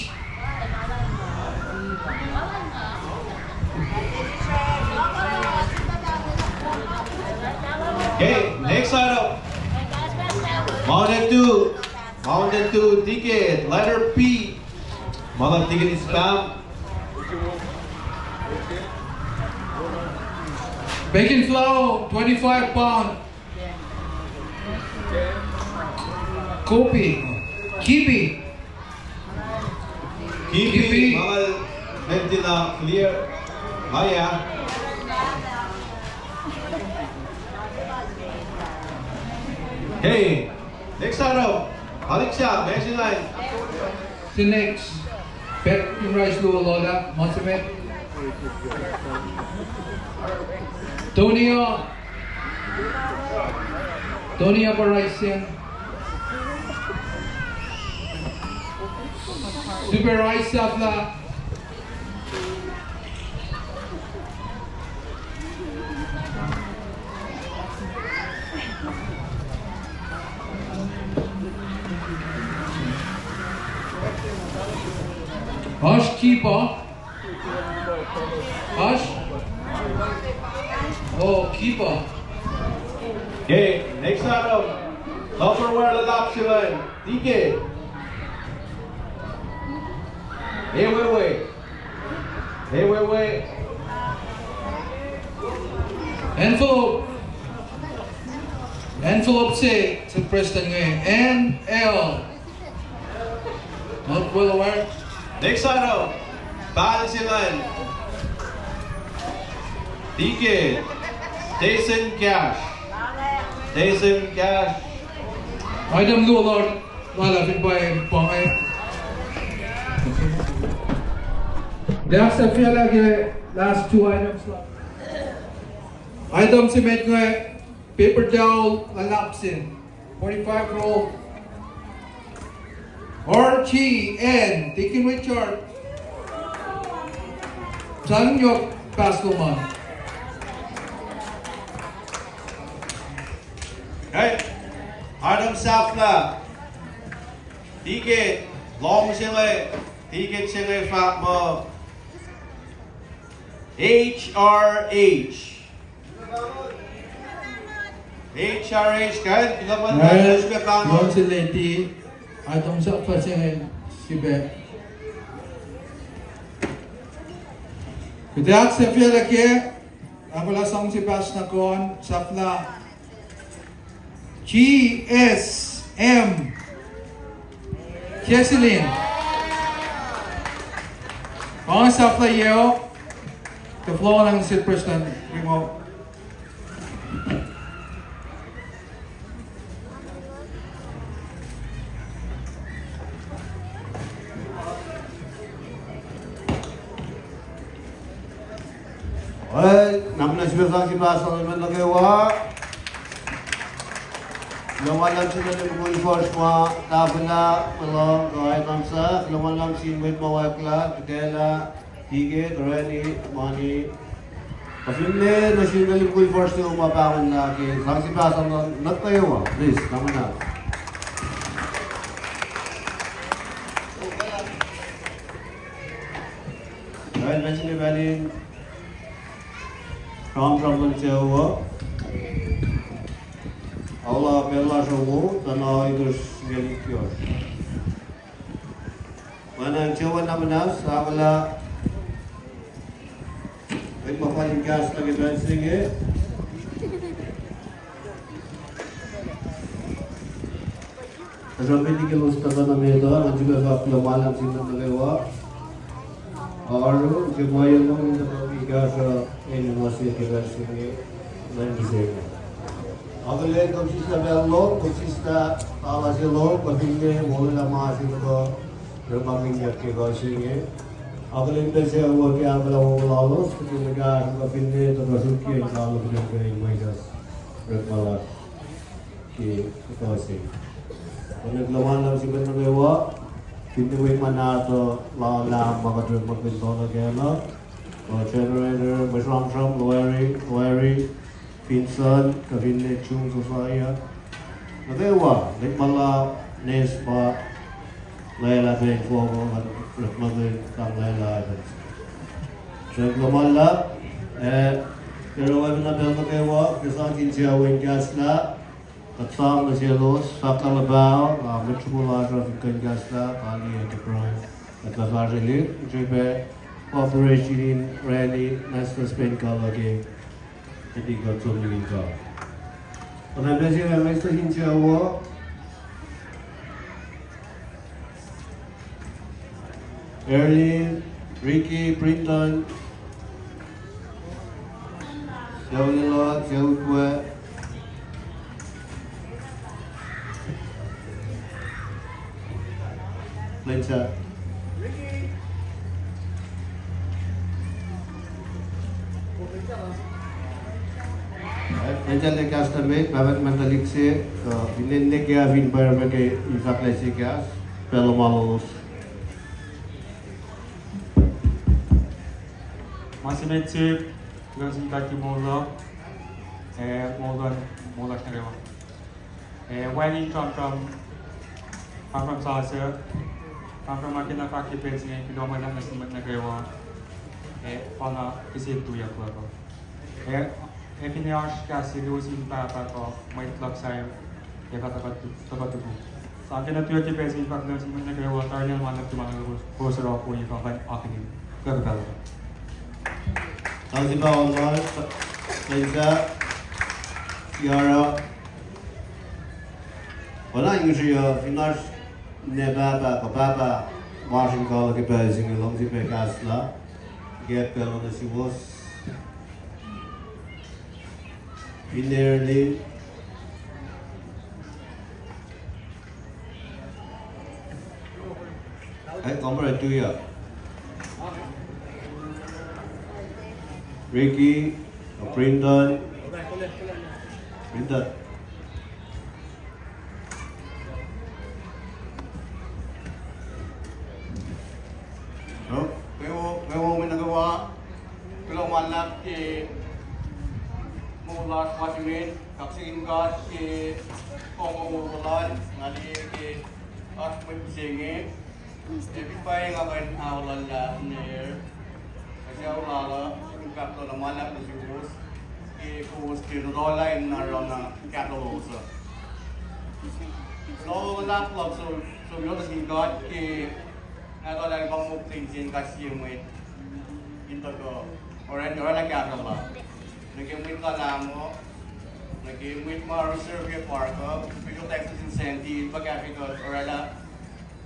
Okay, next item. Mountain 2 ticket, letter P. Mga ticket is spam. Bacon flour, 25 pound. Kopi. Kibi. Kipi, mga empty na clear. Maya. Okay, next araw, balik siya, Mexican line. The next, Pet yung rice luwa lola, Monsemet. Tonia pa rice yan. Super rice safla. Hush keeper. Hush. Oh, keeper. Okay, next araw, Tupperware lalap sila, Tike. Hey, wait. Envelope C sa Preston ngayon. N-L. Not well aware. Next araw, balik sila, Tike. Jason Cash. Item luwa lord. Malapit pa yung pangay. That's a feel like last two items left. Item cement ngayon. Paper towel, lalapsin. 45 roll. Archie and Taking Richard. Sanyok Pascoman. Okay, Adam Safla. Ticket, long sila. Ticket sila fat mo. HRH. HRH, kan? Ilaman na yung spekano. Yon si Leti. Item sa pasingin. Si Bek. Kaya sa feel like ako lasang si Bas na kon. Sapla. GSM Jesselyn. Ang sapla yo. The flow ng si Preston. Remote. Namna sebelah kita selalu mengewa. Lawan sila ng good force mo, tabla, malo, kahit sa, lawan sinwit mo wakla, kadela, higit, ready, money. Pasimle, na sila ng good force yung mapakan lagi. Sang si Pasang nagtayo, please, naman na. Kahit na sila galing, from siya huwa. Allah bella jogo da nós dos galicos. Mana jawa namanas agla ay mapalingas lagi dancing eh. Sampai di kilo setengah meter, juga Raffle malam sini terlewat. Orang kemudian mungkin terlihat ini masih kita sini lain di sini. Agale consista bello, consista alasilo, patinge mola masi ko remaming yakke gosinge. Agale dese wo ke agala wo lalos, kinaga ko pinne to rasuki lalo pinne maidas remala ki kosi. Onek lawan lam siben bewa, pinne we manato la makadruk magpinto na gela. Generator, masram lowery Pinsan, kabinne chung sosaya. Nadewa, nekmala nespa layla teng fogo at rekmade tang layla iten. Cheglamala, pero wala na bel nadewa, kesan kinsiya wing gasla, katsam na sielos, sakalabao, mitchumula trafikan gasla, pali enterprise, at lasarili, jebe operation in rally, nasta spend kalagi. Hindi ko tumingin ka. Pagkanda siya may sahin siya ako. Erlin, Ricky, Brinton, Siyaw Nilot, Siyaw Kwe, Tulensa. Tulensa le customer, babat mentalik se, binende kaya vin bayar ke Raffle se kaya, pelo malos. Masimeci, gözündeki mola, mola şerewa. When he come from Salsa, come from Makina Faki Pensi, Kiloma Nasimat Nagrewa, Pana Kisitu Yaklako. Efiniash Kasi losing Papa, my club sire, Yakatatu. So I'm going to do a Pensi, but Nasimat Nagrewa, Tarnian one of the KOSRAE for you from Akini. Gagabella. Ang iba online, Tulensa, Chiara. Wala yung siya, Finash, Nebaba, Kababa, Washington, Kibazing, along the Pekasla, get Bell on the Sivos, Pinerly, I come right to you. Ricky, Brendan. So, kayo may nagawa, kulang manlap mula Washington, kaksingin ka Kongo-Urulan, ngali Asmay Bisingi, Ipipay nga kayo awalan na near, kasi awalala, yung kakto na manlap na sigurus, kung kinurola yung naroon na kakalosa. So, manlap lang, so yun na singkat, Ako lang bang mukling kasi yung may ito ko. Orang nagkakala. Nag-imit ka lang mo. Nag-imit mo reserve yung park ko. Pagkong Texas incentive, pagkakikot, orang na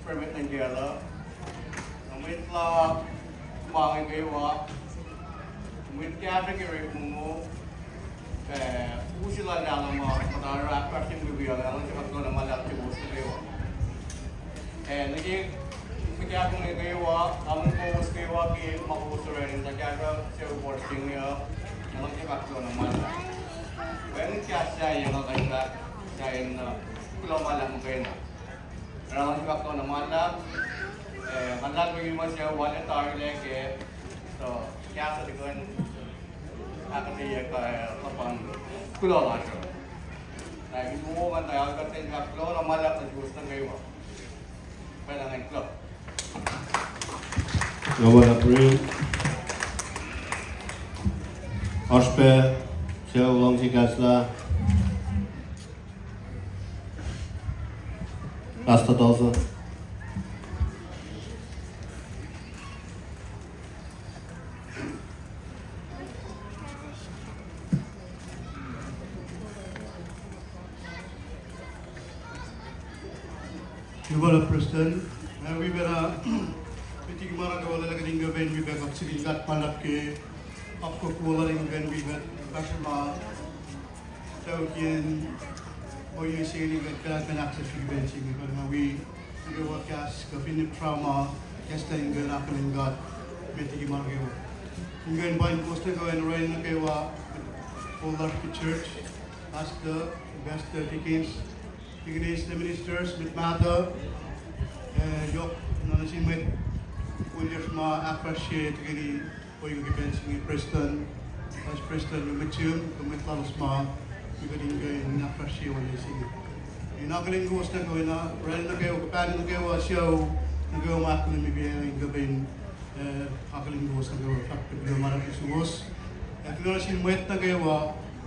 permit ng gala. Namit lang, kumangin kayo wa. Namit kaya nag-irip mo. Pusi lang lang mo. Matara, kasi yung bibiyang. Alam siya ko naman lang siya gusto kayo. Kaya kung kayo among post kayo ki makusurain sa kaya sa posting niya nalang kakto naman. When kaya siya yung kaya na kulang malam kayo na. Nalang kakto naman lang. Kanlan ko yung siya voluntary leke. So kaya sa dikon akasiya kaya kapang kulang aso. Na ito man tayo kasi kakto naman lang sa gusto kayo. Pwede ng club. Nawala Pring, Ospe, siya ulang si Kasla, Rasta Dolza. Nawala Preston, we were Piti Mara Gawala Lagalinga when we were actually got Malaki, Upco Kuala when we were Kashima, Taukian, or you say you got an access to benching because we go cast, Kafin trauma, Casting and Appling God, Piti Mara Gawa. You go and buy Costa Go and Rain Gawa, Polar Church, ask the best tickets, Ignis the ministers with Mata, Yok, Nanasimit. Williams ma-appreciate gini o yung events ni Preston. As Preston yung mitiyum, kumit lalos ma, yung galing kayo na-appreciate o yung sige. Yung nakaling guwas na gawin na, rally na kayo, kapag na kayo show, nagawa makaling ibigay yung gawin, nakaling guwas na gawin, kapag yung marami suwas. At kung nasin muet na kayo,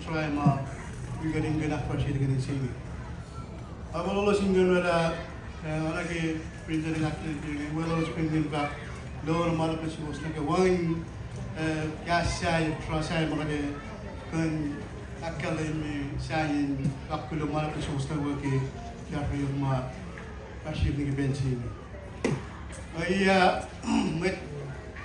try ma, yung galing kayo na-appreciate gini sige. Abalolo singgan wala, lagi printer in activity, well as printing back, lower malapit sa was nagawang gas siya, trust siya mga de, kung akalin may siya yung kakulo malapit sa was nagawagi, kaya yung mga passion ng events yun. Ay, met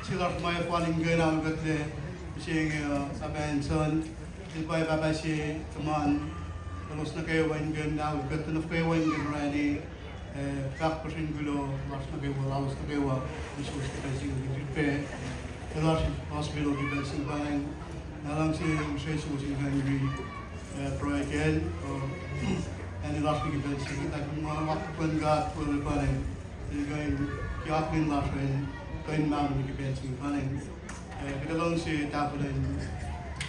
sila may paling gana ang gatle, siyang sabayan son, di ba babay si teman, Kalos na kayo wine gun now, we've got enough kayo wine gun ready. Fact person gulo last na kayo lawas na kayo isus ka sing gipe last hospital gibe sing bang nalang si Jesus sing kan gi proyek and last gibe sing ta mga wakpan gat pul panen gain yakin last ren kain mam gibe sing panen kita lang si tapulen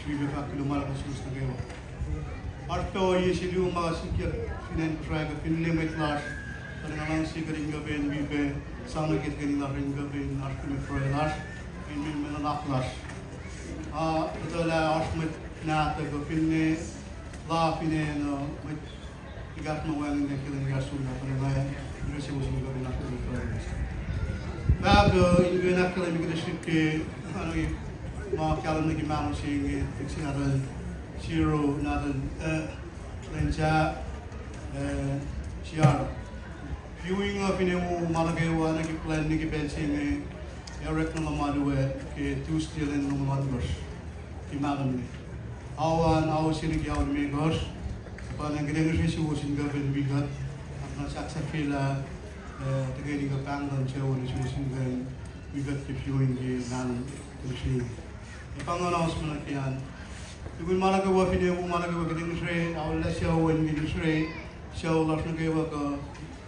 gibe fact gulo mal Jesus na kayo arto yesilu mga sikir sinen try ka pinlimit last kadang-kadang si kering gabin bibe sama kita kering larin gabin arti me froilas in menaklas ito la asmet na ta gabin ne la pine no met igat mo waling na kering gasun na para na resi mo sing gabin arti me froilas bago in gana kala migration ke ano y mga kalam na gimano sing fixing natin zero natin Tulensa Chiara viewing of in a Malagawa and plan Nicky Bensing, Eric Namadue, two still in Nomadus, Imadam. Our city out makers, upon a great issue was in government we got, and Saxafila, the getting a band on show, which was in the we got the viewing the land machine. If I'm announcement again, you will Malagawa in a Malagawa getting trade, our less show when we trade, show Lasnagawa.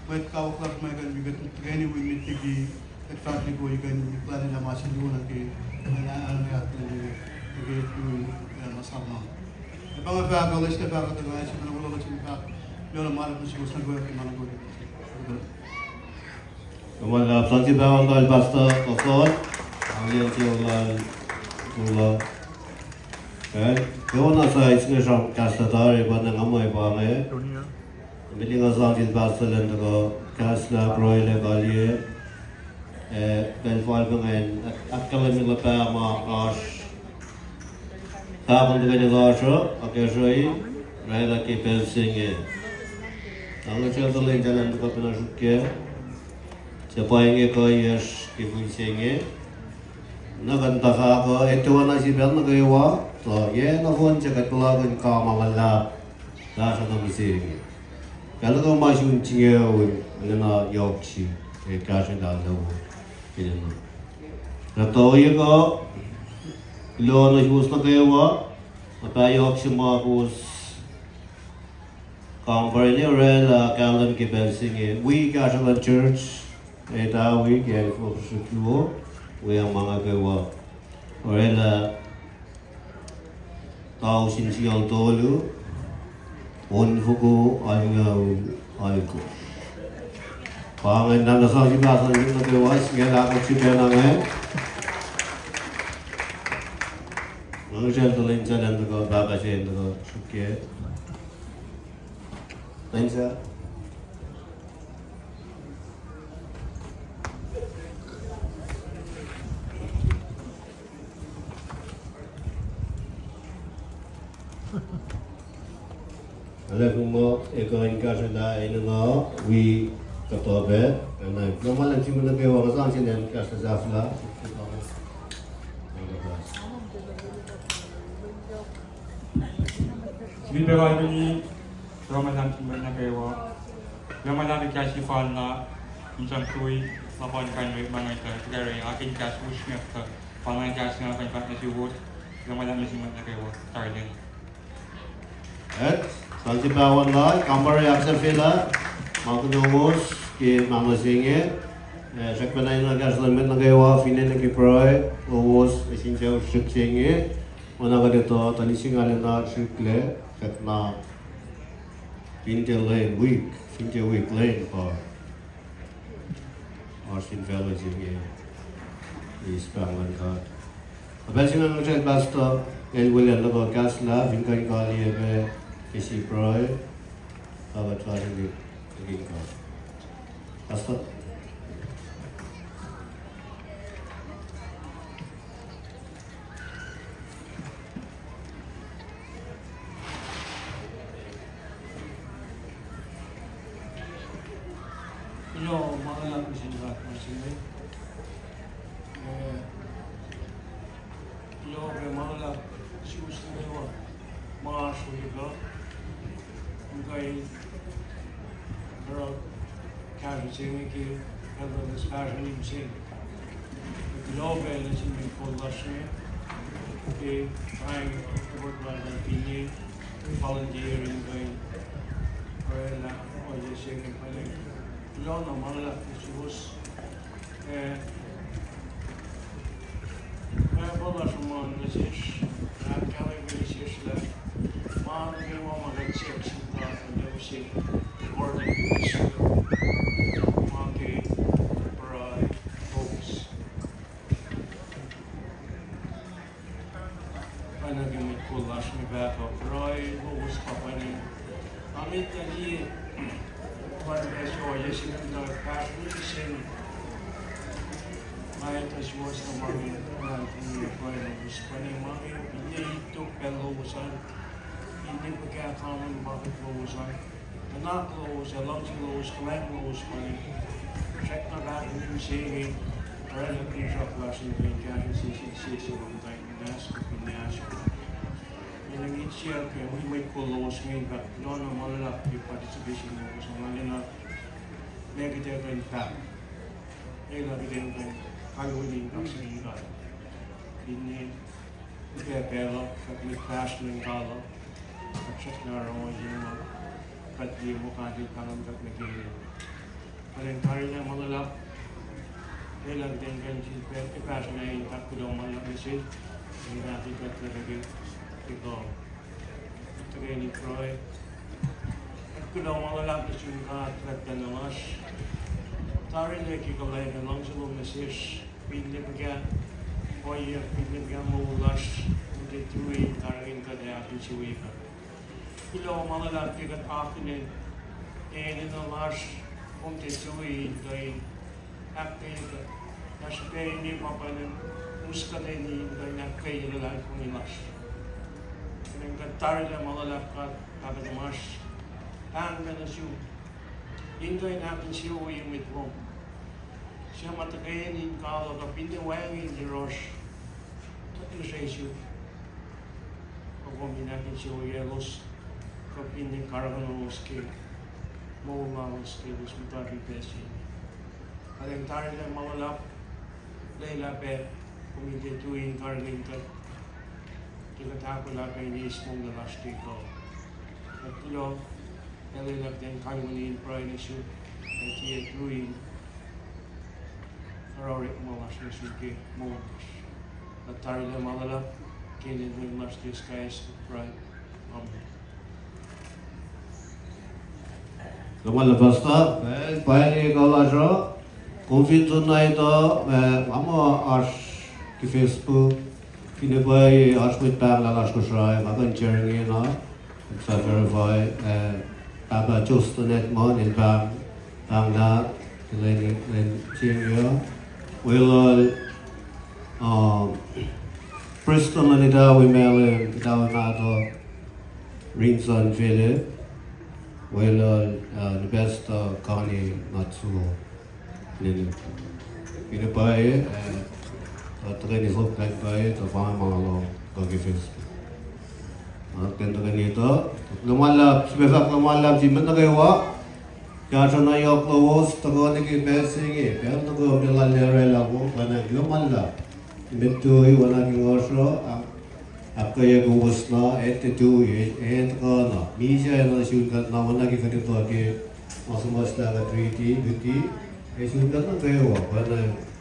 Met kau kelas mereka juga training we meet tigi ekstrakli ko ikan plan na masih dulu nanti mana anak lagi itu masalah. Apa apa kalau istilah apa tu macam mana kalau macam apa, jangan malah mesti usah gua mana gua. Kemudian Francis Bawang kali pastor kokon, ambil jualan jualan. Kan, kau nak saya istilahnya kasar ibarat ngamai bangai. Bili nga zangit basalan ko kasla broile galie belfal bengen akalaming lapa ma ash tabon de gasho akeshoi raida ke pelsinge ang cheltolen jalan ko pina shukke chapaenge ko yes ke buisenge naganta ka ko etwana si bel nagawa to ye na hon jagat lagan ka mawala da sa namisi kalau kau masih tinggal, mana Yorkshire, kasih dah tahu, ini. Nato ye ko, lo na hus na kayo wa, apa Yorkshire mahus, company rel kalam ke Belsing, we kasih la church, eta we ke for secure, we yang mga kayo wa, rel tahu sinsial tolu. Onfuku algo. Pangan dan dasar si bahasa ini nak lewas, kita akan cuba nangai. Manusia Tulensa dan tu bapa saya tu suka. Tulensa. Ada kumau ekonomi kasada ini ngau we ketobe, karena normal nanti mana kau orang sang sini dan kasada Raffle. Jadi berapa ini Ramadan mana kau? Ramadan dikasih fal na macam kui lapan kan mana itu kerana akhir kasih usnya tu, paling kasih na kan kasih word Ramadan mesti mana kau target. Francis Bawang lah, kamar yang saya fila, makan jomos, ke mama singe, sekarang ini agak selamat nak ewa, finen nak kiproi, jomos, mesin jauh shuk singe, mana kada tu tadi singalan nak shukle, sekarang pinjal lain week, pinjal week lain par, arsin fellow singe, ispangan kat. Abang singalan macam basta, William lepas kaslah, finkan kali apa. Isi proy, awak tuan ini begini kau. Pastor. Yo, mana aku sini lah, masih. Yo, mana si usni ni masuk juga. Mungkin kalau Kanske ser mycket eller särskilt musik. Jag vill att vi får läsa det trying to work like a pini volunteering going or la or just shaking playing. Jag när man la förstås jag bollar som man det jag kan inte se det man vill vara man rätt sex och det vill se ordentligt man kan bra folks ana gimit kullash mi bato roi lus papani amit ali Fundraiser yesin na passion sin ay taswas na mami na ni koy lus pani mami hindi to pelo usan hindi pagkakaman bakit lo usan anak lo usan lang si lo usan kumain lo usan pani check na ba yung sige para na pinjak lasin din kaya si ng time nas pinas yang initial ke we may close ngayon ka doon ang malala yung participation mo sa mga na negative impact ay lagi din kayo kalunin ang sarili ini kaya pero at may crash ng kalo at check na rin yung at di mo kahit pangamgat na gaya alin tayo na malala ay lagi din kayo i-crash na yung takulong malala isin ay natin ka talaga ito kaya ni Troy at ko daw mga lapis yung katrakta na mas tarin na kikalay na lang sa mga sis pinipagyan o iya pinipagyan mo ulas hindi tuwi tarin ka na akin siwi ka ilo mga lapis at akin eh na mas kung tituwi kay akin ka nasa kaya hindi papanin muska na hindi kaya kaya lalaki kong ilas yang ketar dan mengelak kat mas tang dan siu ingko yang akan siu yang mitrom siapa terkait ini kalau kepindah wangi di ros tapi saya siu kalau minat siu ya los kepindah karavan los ke mau los ke los mutar di pesi ada yang tarik dan mengelak leila pe komite tuin karavan kita tahu lah ini semua lepas tiko. Betul, kalau nak dan kami ini perai nesu, nanti tuin orang malas nesu ke mau. Latar le malala, kini dengan mas di skies perai. Amen. Kemal basta, pagi kalau ada konflik tunai itu, mama as di Facebook. Kini bayi harus kita lalas KOSRAE, makan jaring na, bisa verify, apa just net mon in bang na, lain cium Will Preston na ida we mele ida na to Rinson Philip. Will the best Kani Matsuo. Kini bayi. Terkait itu kan baik, terfaham malu bagi Facebook. Tentang itu, kemalap sebab kemalap jimat nak ewa, jangan ayok lawas terus ni bersih, biar tu kau berlalu lalu, mana kemalap. Betul, wana kingosro, apa yang gusna, itu kana. Misa yang nasyukan, nama kita tu lagi masuk-masuk dalam treaty, bukti, nasyukan nak ewa, mana.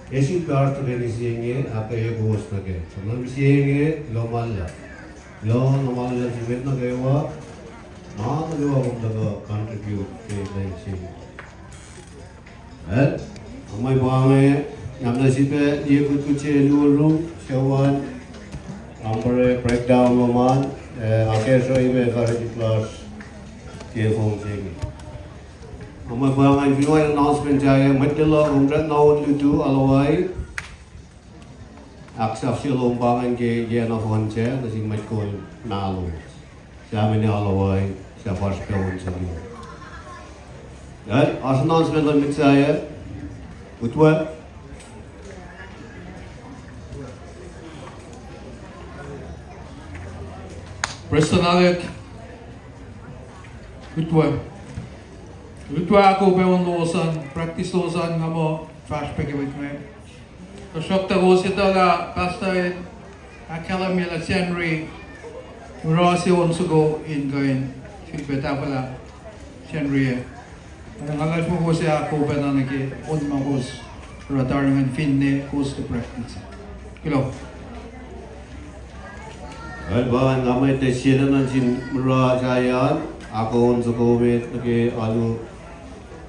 Yesus berarti dari sini apa yang bos lagi. Sebelum sini lo malah jimat nak ewa, mana ewa pun dah contribute ke dalam sini. Amai bangai, yang nasibe dia kucing dulu, sewan, amper breakdown momen, akhir soal ini kerja kelas dia phone sini. Amai bangai video announcement jaya, medela umrat nawan lutu alawai. Aksaf silom bangai ke dia na phone je, nasi medkol nalu. Siapa ni alawai, siapa sekarang sini. Dan announcement lemit saya, betul. Preston Alec, good one. Utwa ako pa yung losan, practice losan nga mo, fast pag with me. So shop ta go sita la pasta akala mi la Henry. Rossi wants to go in going. Silbeta pala Henry. Ang alas mo ko siya ako pa na nagi on mangos radaring and finne goes to practice. Kilo. Ay ba nga may tesira ng sin mura jayan. Ako on sa COVID nagi alu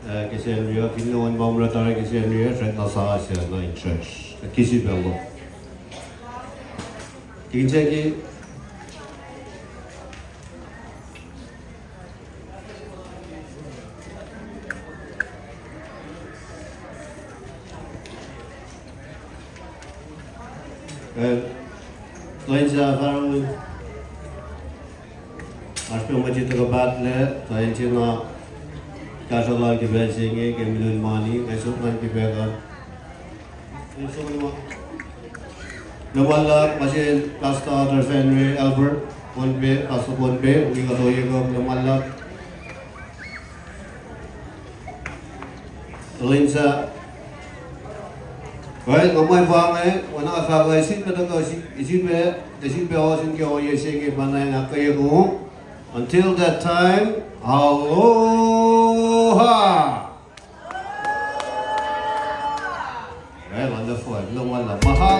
kasi niya kinuon mamra tara kasi niya sa sa siya na in church. Kisi bello. Kinjagi Tulensa parang aspek macam tu battle, Tulensa na kasalah kita sini kemilun mani, esok nanti berkan. Esok ni mah. Lemalak masih pasta terfenwe Albert, konbe, pasta konbe, we got oye go lemalak. Tulensa Well, ngomai bang wana ka ga isin pada ka isin be osin ke oye senge banai na kaya ko. Until that time, aloha. Well, wonderful. Long wala. Mahal.